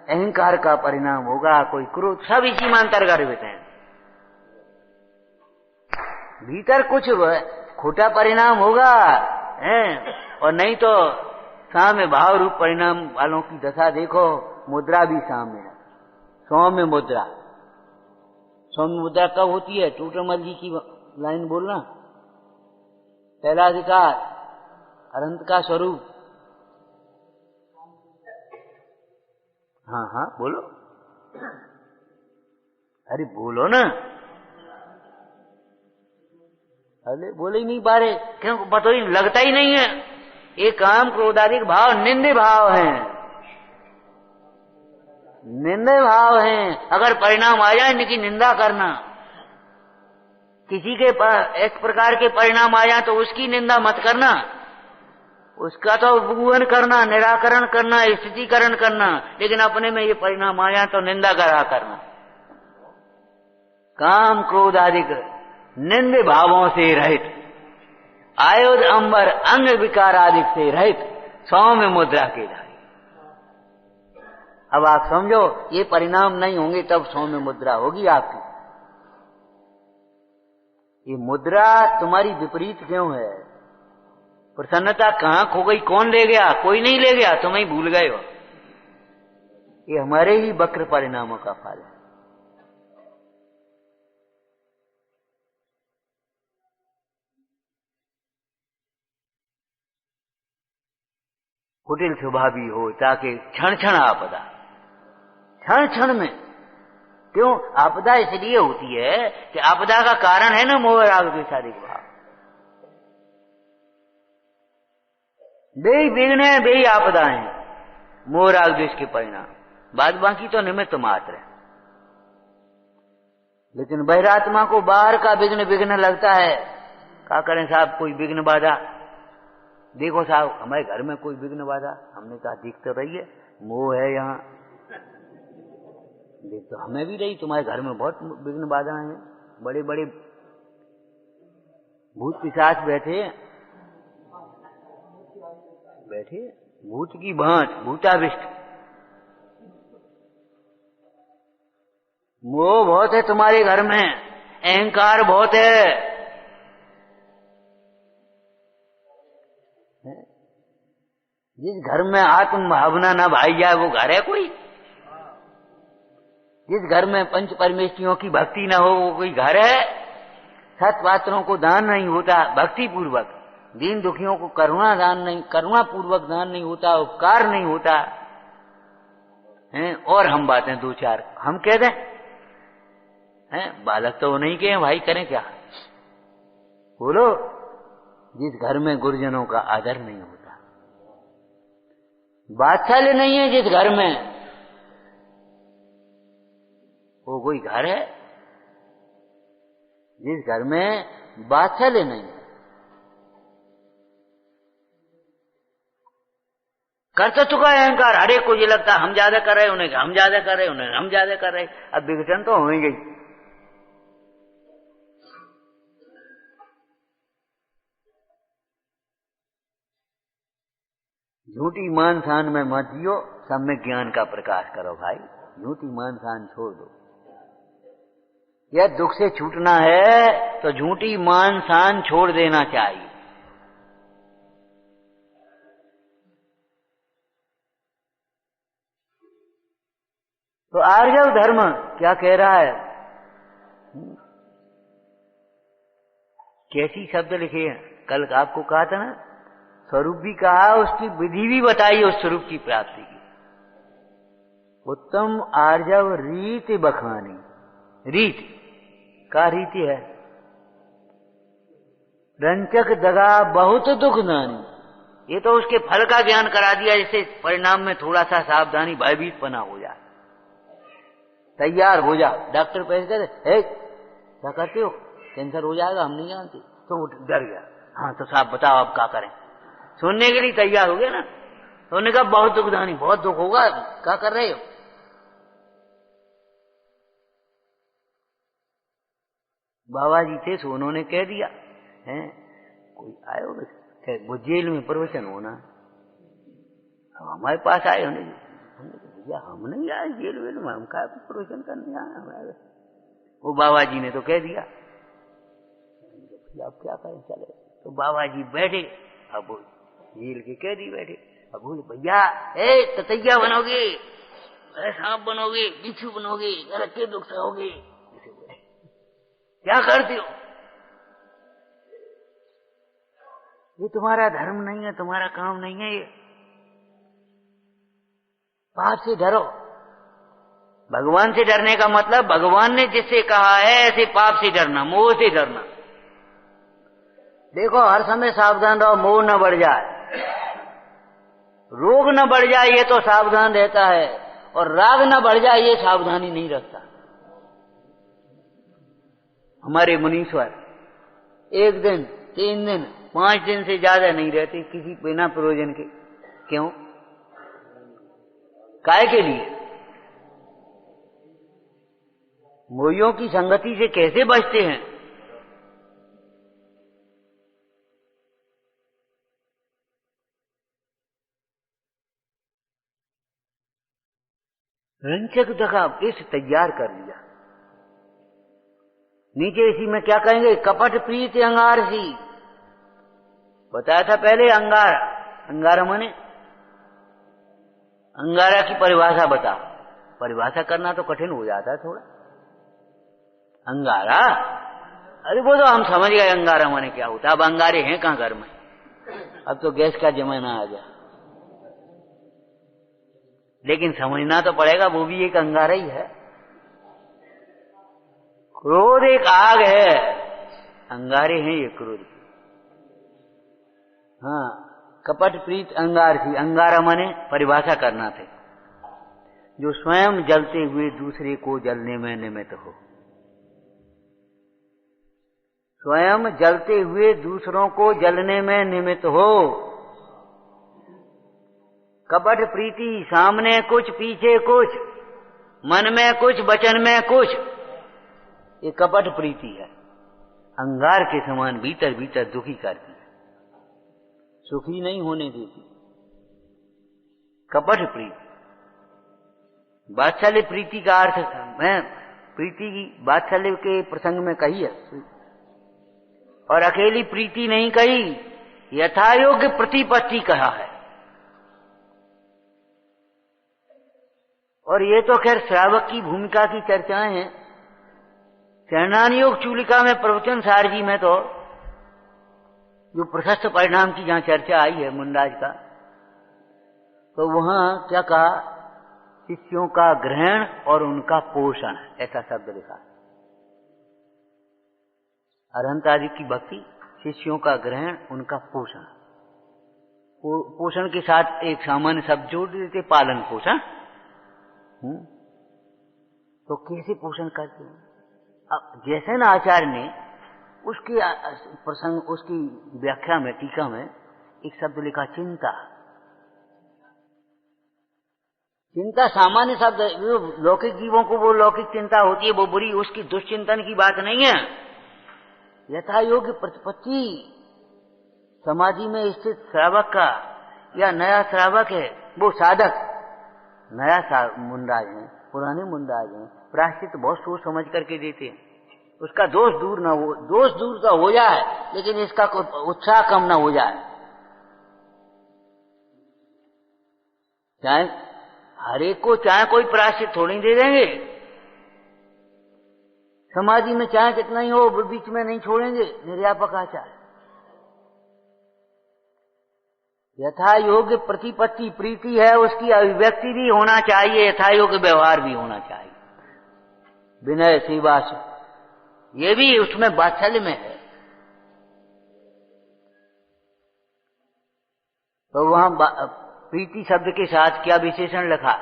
S1: अहंकार का परिणाम होगा, कोई क्रोध, सब इसी में अंतर्गत हैं। भीतर कुछ खोटा परिणाम होगा और नहीं तो साम्य भाव रूप परिणाम वालों की दशा देखो। मुद्रा भी साम्य है, सौम्य मुद्रा। सौम्य मुद्रा कब होती है? टूटमल जी की लाइन बोलना, पहला अधिकार अनंत का स्वरूप। हाँ हाँ बोलो, अरे बोलो ना, अरे बोले ही नहीं पा रहे, क्यों? पता ही लगता ही नहीं है। ये काम क्रोधाधिक भाव निंदे भाव हैं, निंदे भाव हैं। अगर परिणाम आ जाए इनकी निंदा करना, किसी के इस प्रकार के परिणाम आ जाए तो उसकी निंदा मत करना, उसका तो उपगुहन करना, निराकरण करना, स्थितिकरण करना, लेकिन अपने में ये परिणाम आ जाए तो निंदा करा करना। काम क्रोध आदि निंद भावों से रहित, आयुध अंबर अंग विकार आदि से रहित, सौम्य मुद्रा के धारी। अब आप समझो, ये परिणाम नहीं होंगे तब सौम्य मुद्रा होगी आपकी। ये मुद्रा तुम्हारी विपरीत क्यों है? प्रसन्नता कहां खो गई? कौन ले गया? कोई नहीं ले गया, तुम ही भूल गए हो। ये हमारे ही वक्र परिणामों का फल है। कुटिल स्वभावी हो ताकि क्षण क्षण आपदा, क्षण क्षण में। क्यों आपदा इसलिए होती है कि आपदा का कारण है ना मोह राग द्वेषादि भाव। बेई विघ्न है, बेई आपदाएं, मोह राग द्वेष के परिणाम। बाद बाकी तो निमित्त मात्र है। लेकिन बहिरात्मा को बाहर का विघ्न विघ्न लगता है। क्या करें साहब, कोई विघ्न बाधा, देखो साहब हमारे घर में कोई विघ्न बाधा। हमने कहा दिख तो रही है, मोह है यहाँ, देख तो हमें भी रही, तुम्हारे घर में बहुत विघ्न बाधाएं हैं, बड़े बड़े भूत पिशाच बैठे बैठे, भूत की भांत, भूताविष्ट। मोह बहुत है तुम्हारे घर में, अहंकार बहुत है। जिस घर में आत्म भावना न भाई जाए वो घर है कोई? जिस घर में पंच परमेष्ठियों की भक्ति न हो वो कोई घर है? सत पात्रों को दान नहीं होता भक्ति पूर्वक, दीन दुखियों को करुणा दान नहीं, करुणा पूर्वक दान नहीं होता, उपकार नहीं होता है। और हम बातें दो चार हम कह दें हैं, बालक तो नहीं कहे भाई, करें क्या? बोलो, जिस घर में गुरुजनों का आदर नहीं होता, वात्सल्य नहीं है जिस घर में, वो कोई घर है? जिस घर में वात्सल्य नहीं है, कर्तृत्व का अहंकार, हर एक को ये लगता है हम ज्यादा कर रहे, उन्हें हम ज्यादा कर रहे, उन्हें हम ज्यादा कर रहे। अब विघटन तो हो ही गई। झूठी मान सान में मत जियो, सब में ज्ञान का प्रकाश करो भाई। झूठी मान सान छोड़ दो। यह दुख से छूटना है तो झूठी मान सान छोड़ देना चाहिए। तो आर्यव धर्म क्या कह रहा है? कैसी शब्द लिखे हैं? कल आपको कहा था ना, स्वरूप भी कहा, उसकी विधि भी बताई उस स्वरूप की प्राप्ति की। उत्तम आर्जव रीति बखानी। रीति का रीति है रंचक दगा बहुत दुख नानी। ये तो उसके फल का ज्ञान करा दिया, जिससे परिणाम में थोड़ा सा सावधानी भयभीत पना हो जाए। तैयार हो जा, डॉक्टर पैसे कहते क्या करते हो, कैंसर हो जाएगा, हम नहीं जानते, तो डर गया। हाँ तो साहब बताओ अब क्या करें, सुनने के लिए तैयार हो गया ना। तो उन्होंने कहा बहुत दुखदानी, बहुत दुख होगा, क्या कर रहे हो। बाबा जी थे सो उन्होंने कह दिया है कोई आयो वो जेल में प्रवचन होना, अब हमारे पास आए होने भैया हम नहीं आए जेल वेल में, हम क्या प्रवचन करने आए हमारे। वो बाबा जी ने तो कह दिया, अब क्या करें चले। तो बाबा जी बैठे, अब जेल के कैदी बैठे, अब बोले भैया ततैया बनोगे, सांप बनोगे, बिच्छू बनोगे, रखे दुख सहोगे, क्या करते हो, ये तुम्हारा धर्म नहीं है, तुम्हारा काम नहीं है, ये पाप से डरो। भगवान से डरने का मतलब भगवान ने जिससे कहा है ऐसे पाप से डरना, मोह से डरना। देखो हर समय सावधान रहो, मोह न बढ़ जाए, रोग न बढ़ जाए, ये तो सावधान रहता है, और राग न बढ़ जाए ये सावधानी नहीं रखता। हमारे मुनीश्वर 1 दिन 3 दिन 5 दिन से ज्यादा नहीं रहते किसी बिना प्रयोजन के। क्यों, काय के लिए, मोहियों की संगति से कैसे बचते हैं। रंचक दगा इस तैयार कर लिया। नीचे इसी में क्या कहेंगे, कपट प्रीत अंगार सी। बताया था पहले अंगारा, अंगारा माने अंगारा की परिभाषा बता। परिभाषा करना तो कठिन हो जाता है थोड़ा। अंगारा, अरे वो तो हम समझ गए अंगारा माने क्या होता। अब अंगारे हैं कहां घर में, अब तो गैस का जमाना आ गया, लेकिन समझना तो पड़ेगा, वो भी एक अंगारा ही है। क्रोध एक आग है, अंगारे हैं ये क्रोध। हाँ, कपट प्रीत अंगार थी, अंगारा माने परिभाषा करना थे, जो स्वयं जलते हुए दूसरे को जलने में निमित्त हो। स्वयं जलते हुए दूसरों को जलने में निमित्त हो। कपट प्रीति, सामने कुछ पीछे कुछ, मन में कुछ वचन में कुछ, ये कपट प्रीति है। अंगार के समान भीतर भीतर दुखी करती है, सुखी नहीं होने देती। कपट प्रीति, वात्सल्य प्रीति का अर्थ मैं प्रीति की वात्सल्य के प्रसंग में कही है, और अकेली प्रीति नहीं कही, यथायोग्य प्रतिपत्ति कहा है। और ये तो खैर श्रावक की भूमिका की चर्चाएं हैं। चरणानुयोग चूलिका में प्रवचन सार जी में तो जो प्रशस्त परिणाम की जहां चर्चा आई है मुंडाज का, तो वहां क्या कहा, शिष्यों का ग्रहण और उनका पोषण, ऐसा शब्द लिखा। अरहंत आदि की भक्ति, शिष्यों का ग्रहण, उनका पोषण। पोषण के साथ एक सामान्य शब्द जोड़ देते, पालन पोषण। तो कैसे पोषण करते हैं। अब जैसे ना आचार्य ने उसके प्रसंग, उसकी व्याख्या में, टीका में एक शब्द लिखा, चिंता। चिंता सामान्य शब्द, लौकिक जीवों को वो लौकिक चिंता होती है, वो बुरी, उसकी दुष्चिंतन की बात नहीं है। यथा योग्य प्रतिपत्ति, समाधि में स्थित श्रावक का, या नया श्रावक है वो साधक, नया मुंडाज है, पुराने मुंडाज हैं, प्रायश्चित बहुत सोच समझ करके देते हैं। उसका दोष दूर ना हो, दोष दूर तो हो जाए, लेकिन इसका उत्साह कम ना हो जाए। चाहे हर एक को चाहे कोई प्रायश्चित थोड़ी दे देंगे, समाधि में चाहे कितना ही हो बीच में नहीं छोड़ेंगे, निर्यापक आचार। यथा योग्य प्रतिपत्ति प्रीति है, उसकी अभिव्यक्ति भी होना चाहिए, यथा योग्य व्यवहार भी होना चाहिए, विनय सेवा से, ये भी उसमें वात्सल्य में है। तो वहां प्रीति शब्द के साथ क्या विशेषण लिखा?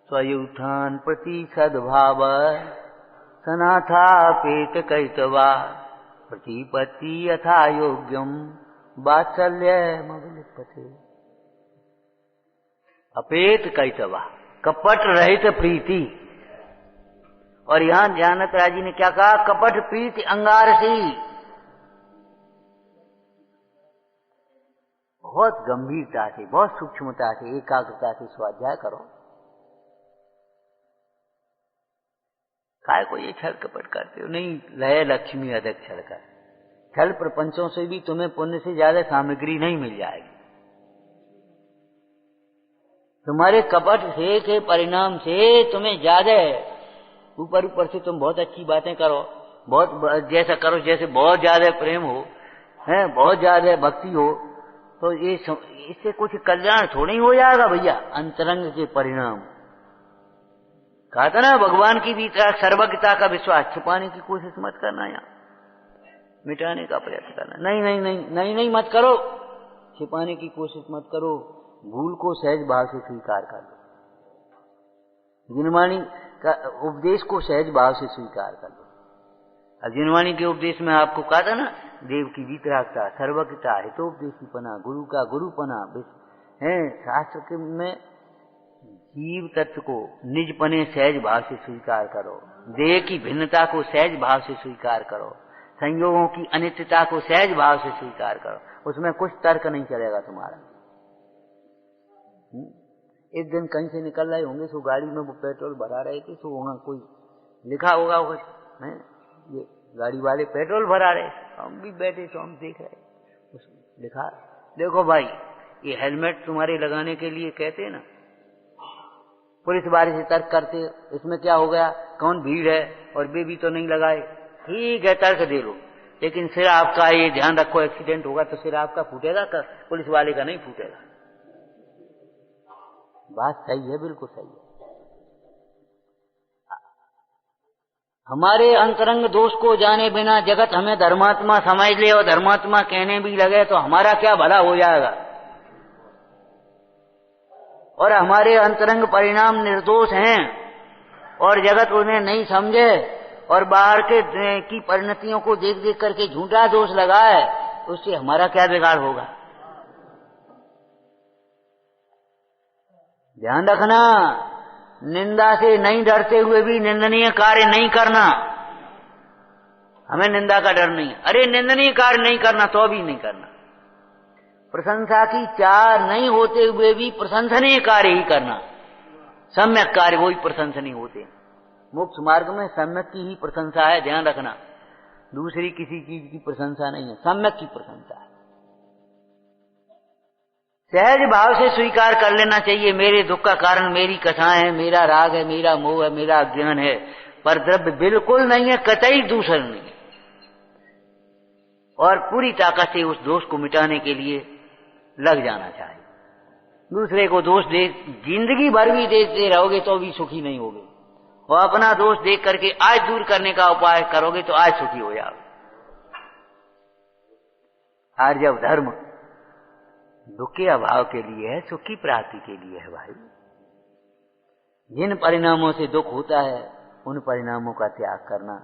S1: स्वयुत्थान प्रति सद्भाव सनाथापेत कैतवा प्रतिपत्ति यथा योग्यम वात्सल्य मविलिप्यते। अपेत कैतवा, कपट रहित प्रीति। और यहां जानत राय जी ने क्या कहा? कपट प्रीति अंगारसी। बहुत गंभीरता से, बहुत सूक्ष्मता से, एकाग्रता से स्वाध्याय करो। काय को ये छल कपट करते हो? नहीं, लय लक्ष्मी अधिक छल कर। छल प्रपंचों से भी तुम्हें पुण्य से ज्यादा सामग्री नहीं मिल जाएगी। तुम्हारे कपट से के परिणाम से तुम्हें ज्यादा ऊपर ऊपर से तुम बहुत अच्छी बातें करो, बहुत जैसा करो जैसे बहुत ज्यादा प्रेम हो, है बहुत ज्यादा भक्ति हो, तो ये इससे कुछ कल्याण थोड़ी हो जाएगा भैया। अंतरंग के परिणाम कहा था ना, भगवान की भी सर्वज्ञता का विश्वास छिपाने की कोशिश मत करना, यहाँ मिटाने का प्रयत्न करना। नहीं नहीं नहीं नहीं नहीं मत करो, छिपाने की कोशिश मत करो, भूल को सहज भाव से स्वीकार कर लो, जिनवाणी का उपदेश को सहज भाव से स्वीकार कर लो। जिनवाणी के उपदेश में आपको कहा था ना, देव की वीतरागता, सर्वज्ञता, हितोपदेशीपना, गुरु का गुरुपना है। शास्त्र के में जीव तत्व को निजपने सहज भाव से स्वीकार करो, देह की भिन्नता को सहज भाव से स्वीकार करो, संयोगों की अनित्यता को सहज भाव से स्वीकार करो। उसमें कुछ तर्क नहीं चलेगा तुम्हारा। एक दिन कहीं से निकल रहे होंगे, तो गाड़ी में वो पेट्रोल भरा रहे थे, तो वहां कोई लिखा होगा ये गाड़ी वाले पेट्रोल भरा रहे, हम भी बैठे तो हम देख रहे, लिखा देखो भाई ये हेलमेट तुम्हारे लगाने के लिए कहते हैं ना। पुलिस वाले से तर्क करते, इसमें क्या हो गया, कौन भीड़ है और वे भी तो नहीं लगाए। ठीक है तर्क दे लो, लेकिन सिर आपका ये ध्यान रखो, एक्सीडेंट होगा तो सिर आपका फूटेगा, पुलिस वाले का नहीं फूटेगा। बात सही है, बिल्कुल सही है। हमारे अंतरंग दोष को जाने बिना जगत हमें धर्मात्मा समझ ले और धर्मात्मा कहने भी लगे तो हमारा क्या भला हो जाएगा। और हमारे अंतरंग परिणाम निर्दोष हैं और जगत उन्हें नहीं समझे और बाहर के की परिणतियों को देख देख करके झूठा दोष लगाए, उससे हमारा क्या बिगाड़ होगा। ध्यान रखना, निंदा से नहीं डरते हुए भी निंदनीय कार्य नहीं करना। हमें निंदा का डर नहीं है, अरे निंदनीय कार्य नहीं करना तो भी नहीं करना। प्रशंसा की चाह नहीं होते हुए भी प्रशंसनीय कार्य ही करना। सम्यक कार्य वही प्रशंसनीय होते। मोक्ष मार्ग में सम्यक की ही प्रशंसा है, ध्यान रखना, दूसरी किसी चीज की प्रशंसा नहीं है, सम्यक की प्रशंसा है। सहज भाव से स्वीकार कर लेना चाहिए, मेरे दुख का कारण मेरी कथाएं है, मेरा राग है, मेरा मोह है, मेरा अज्ञान है, पर द्रव्य बिल्कुल नहीं है, कतई दूषण नहीं है। और पूरी ताकत से उस दोष को मिटाने के लिए लग जाना चाहिए। दूसरे को दोष दे जिंदगी भर भी देते रहोगे तो भी सुखी नहीं होगे, और अपना दोष देख करके आज दूर करने का उपाय करोगे तो आज सुखी हो जाओगे। आर्जव धर्म दुख के अभाव के लिए है, सुख की प्राप्ति के लिए है भाई। जिन परिणामों से दुख होता है उन परिणामों का त्याग करना,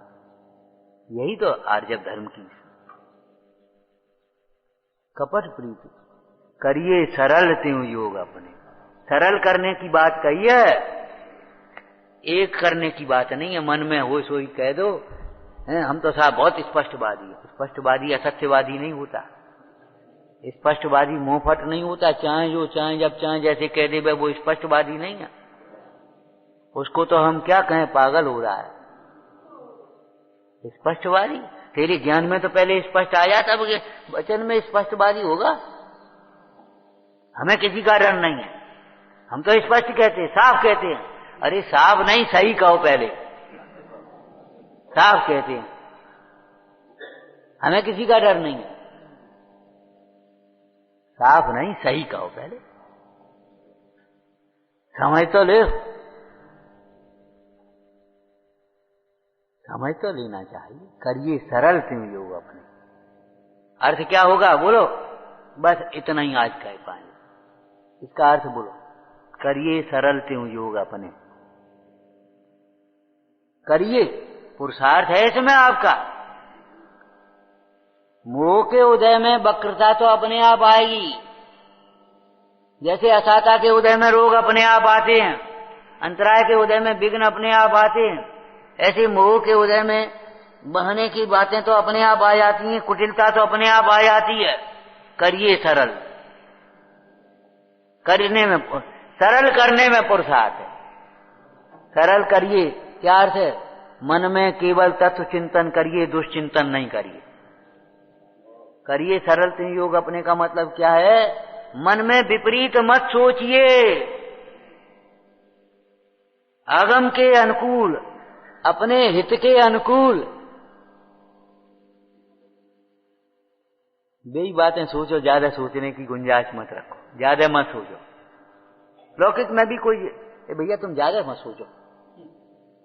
S1: यही तो आर्जव धर्म की। कपट प्रीति करिए सरल त्यों योग अपने, सरल करने की बात कही है, एक करने की बात नहीं है। मन में हो सोई कह दो, हम तो साहब बहुत स्पष्टवादी। स्पष्टवादी असत्यवादी नहीं होता, स्पष्टवादी मोहफट नहीं होता। चाहे जो चाहे जब चाहे जैसे कह दे वो स्पष्टवादी नहीं है। उसको तो हम क्या कहें, पागल हो रहा है। स्पष्टवादी तेरे ज्ञान में तो पहले स्पष्ट आ जाता, वचन में स्पष्टवादी होगा। हमें किसी का डर नहीं है, हम तो स्पष्ट कहते हैं, साफ कहते हैं। अरे साफ नहीं, सही कहो, पहले साफ कहते हैं, हमें किसी का डर नहीं है। साफ नहीं, सही कहो पहले, समझ तो ले, समझ तो लेना चाहिए। करिए सरल त्यों योग अपने, अर्थ क्या होगा बोलो? बस इतना ही आज कह पाएंगे। इसका अर्थ बोलो, करिए सरल त्यों योग अपने। करिए, पुरुषार्थ है इसमें आपका। मोह के उदय में वक्रता तो अपने आप आएगी, जैसे असाता के उदय में रोग अपने आप आते हैं, अंतराय के उदय में विघ्न अपने आप आते हैं, ऐसे मोह के उदय में बहने की बातें तो अपने आप आ जाती हैं, कुटिलता तो अपने आप आ जाती है। करिए सरल, करने में, सरल करने में पुरुषार्थ है। सरल करिए, क्या अर्थ है? मन में केवल तत्व चिंतन करिए, दुष्चिंतन नहीं करिए। करिए सरल त्यों योग अपने का मतलब क्या है? मन में विपरीत मत सोचिए, आगम के अनुकूल, अपने हित के अनुकूल बेई बातें सोचो, ज्यादा सोचने की गुंजाइश मत रखो, ज्यादा मत सोचो। लौकिक में भी कोई भैया तुम ज्यादा मत सोचो,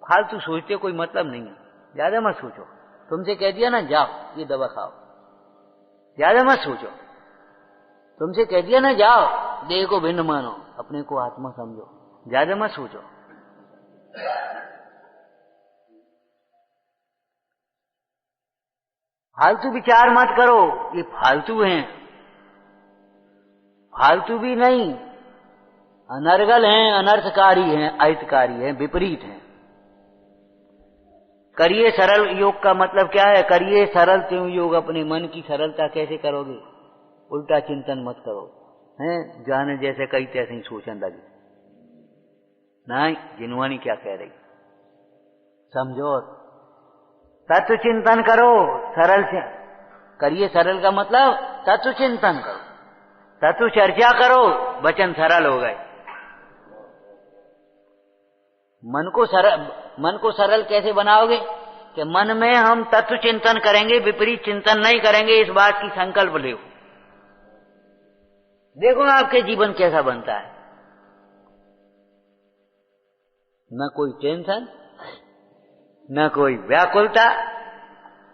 S1: फालतू सोचते कोई मतलब नहीं है, ज्यादा मत सोचो। तुमसे कह दिया ना जाओ ये दवा खाओ, ज्यादा मत सोचो। तुमसे कह दिया ना जाओ देह को भिन्न मानो, अपने को आत्मा समझो, ज्यादा मत सोचो। फालतू विचार मत करो, ये फालतू हैं, फालतू भी नहीं, अनर्गल हैं, अनर्थकारी हैं, अहितकारी हैं, विपरीत हैं। करिए सरल योग का मतलब क्या है? करिए सरल त्यों योग अपने। मन की सरलता कैसे करोगे? उल्टा चिंतन मत करो, हैं जाने जैसे कई तैसे ही सोचने लगे। नहीं, जिनवानी क्या कह रही समझो, तत्व चिंतन करो, सरल से करिए। सरल का मतलब तत्व चिंतन करो, तत्व चर्चा करो, वचन सरल हो गए। मन को सरल कैसे बनाओगे? कि मन में हम तत्व चिंतन करेंगे, विपरीत चिंतन नहीं करेंगे, इस बात की संकल्प लो। देखो आपके जीवन कैसा बनता है, न कोई टेंशन, न कोई व्याकुलता,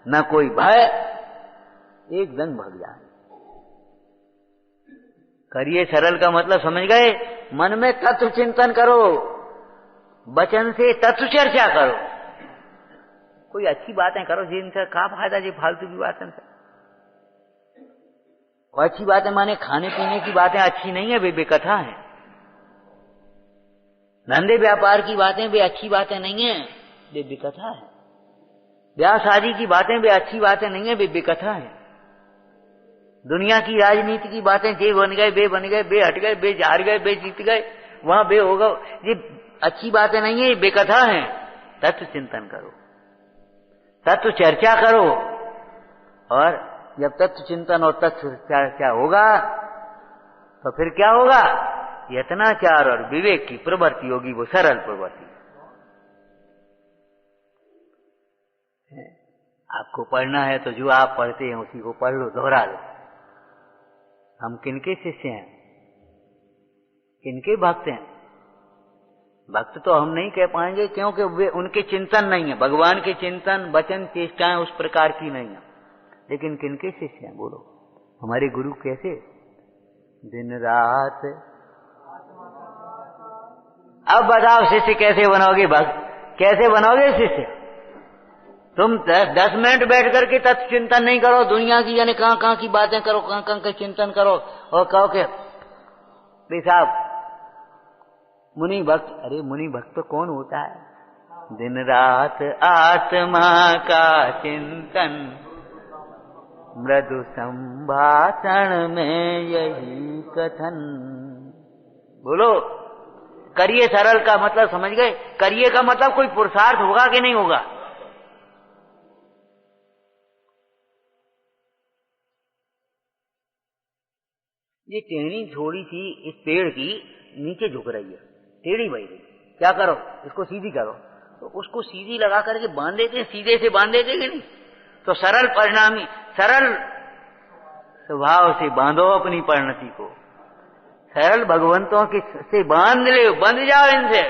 S1: न कोई भय, एकदम भग जाए। करिए सरल का मतलब समझ गए? मन में तत्व चिंतन करो, वचन से तत्व चर्चा करो, कोई अच्छी बातें करो जिनसे क्या फायदा जी फालतू की बातें से। और अच्छी बातें माने खाने पीने की बातें अच्छी नहीं है, वे बेकथा है। धंधे व्यापार की बातें वे अच्छी बातें नहीं है, वे बेकथा है। ब्याह शादी की बातें वे अच्छी बातें नहीं है, वे बेकथा है। दुनिया की राजनीति की बातें जे बन गए, बे बन गए, बे हट गए, बे हार गए, बे जीत गए, वहां बे होगा, ये अच्छी बातें नहीं है, ये बेकथा है। तत्व चिंतन करो, तत्व चर्चा करो, और जब तत्व चिंतन और तत्व चर्चा होगा तो फिर क्या होगा? यत्नाचार और विवेक की प्रवृत्ति होगी, वो सरल प्रवृत्ति। आपको पढ़ना है तो जो आप पढ़ते हैं उसी को पढ़ लो, दोहरा लो। हम किनके शिष्य हैं, किनके भक्त हैं? भक्त तो हम नहीं कह पाएंगे, क्योंकि वे उनके चिंतन नहीं है, भगवान के चिंतन वचन चेष्टाएं उस प्रकार की नहीं है। लेकिन किनके शिष्य हैं बोलो? हमारे गुरु कैसे दिन रात। अब बताओ शिष्य कैसे बनोगे? भक्त कैसे बनोगे शिष्य? तुम 10 मिनट बैठ करके तत्व चिंतन नहीं करो, दुनिया की यानी कहां की बातें करो, कहां का चिंतन करो, और कहो कि साहब मुनि भक्त। अरे मुनि भक्त तो कौन होता है? दिन रात आत्मा का चिंतन, मृदु संभाषण में यही कथन। बोलो, करिए सरल का मतलब समझ गए? करिए का मतलब कोई पुरुषार्थ होगा कि नहीं होगा? ये टेढ़ी थोड़ी सी इस पेड़ की नीचे झुक रही है, टेढ़ी बही रही, क्या करो? इसको सीधी करो। तो उसको सीधी लगा करके बांध देते, सीधे से बांध देते कि नहीं? तो सरल परिणामी, सरल स्वभाव से बांधो अपनी परिणति को। सरल भगवंतों के से बांध ले, बंध जाओ इनसे,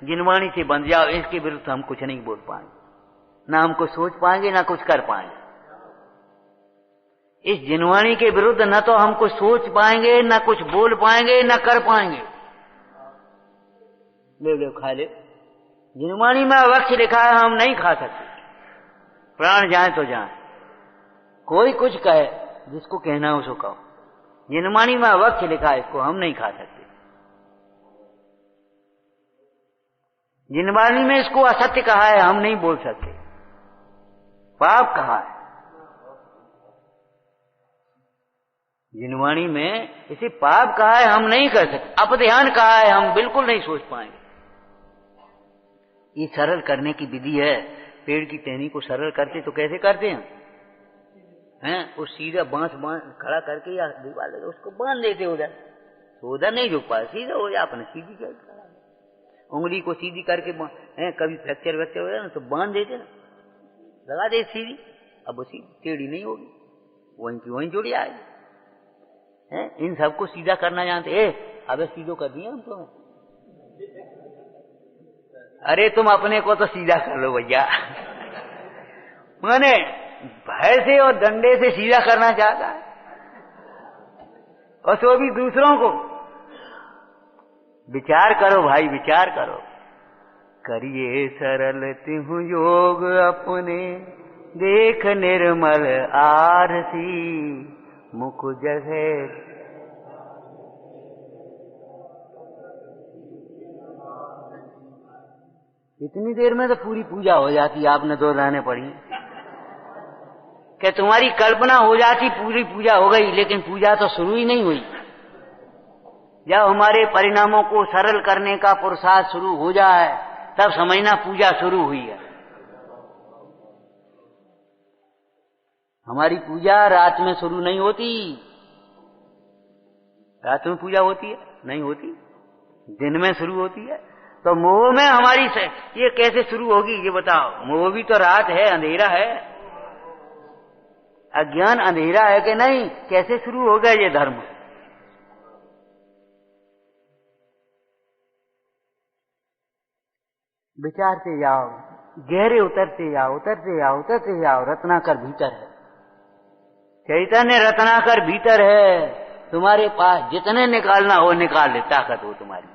S1: जिनवाणी से बंध जाओ। इसके विरुद्ध हम कुछ नहीं बोल पाएंगे, ना हमको सोच पाएंगे, ना कुछ कर पाएंगे। इस जिनवाणी के विरुद्ध न तो हम कुछ सोच पाएंगे, ना कुछ बोल पाएंगे, ना कर पाएंगे। ले लो खा ले। जिनवाणी में वक्ष लिखा है हम नहीं खा सकते, प्राण जाए तो जाए। कोई कुछ कहे, जिसको कहना है उसको कहो। जिनवाणी में वक्ष लिखा है, इसको हम नहीं खा सकते। जिनवाणी में इसको असत्य कहा है, हम नहीं बोल सकते। पाप कहा है जिनवाणी में, इसे पाप कहा है, हम नहीं कर सकते। अपध्यान कहा है, हम बिल्कुल नहीं सोच पाएंगे। ये सरल करने की विधि है। पेड़ की टहनी को सरल करते तो कैसे करते हैं? वो सीधा बांस खड़ा करके या दीवार लगे उसको बांध देते उधर, तो उधर नहीं झुक पाए, सीधा हो जाए अपने सीधी कर। उंगली को सीधी करके कभी फ्रैक्चर वैक्चर हो जाए ना तो बांध देते ना, लगा दे सीधी। अब वो सीधी टेढ़ी नहीं होगी, वहीं की वहीं जुड़ जाएगी। इन सबको सीधा करना जानते। अबे सीधो कर दिया हम तुम्हें। अरे तुम अपने को तो सीधा कर लो भैया। मैंने भय से और डंडे से सीधा करना चाहता है, और तो भी दूसरों को। विचार करो भाई, विचार करो। करिए सरल तिहु योग अपने, देख निर्मल आरसी मुख जगह। इतनी देर में तो पूरी पूजा हो जाती, आपने 2 लाने पड़ी। कि तुम्हारी कल्पना हो जाती पूरी पूजा हो गई, लेकिन पूजा तो शुरू ही नहीं हुई। जब हमारे परिणामों को सरल करने का पुरुषार्थ शुरू हो जाए, तब समझना पूजा शुरू हुई है। हमारी पूजा रात में शुरू नहीं होती। रात में पूजा होती है? नहीं होती, दिन में शुरू होती है। तो मोह में हमारी ये कैसे शुरू होगी, ये बताओ। मोह भी तो रात है, अंधेरा है। अज्ञान अंधेरा है कि नहीं? कैसे शुरू हो गया ये धर्म? विचारते जाओ, गहरे उतरते जाओ, उतरते जाओ, उतरते जाओ। रत्नाकर भीतर है, चैतन्य रत्नाकर भीतर है। तुम्हारे पास जितने निकालना हो निकाल ले, ताकत हो तुम्हारी।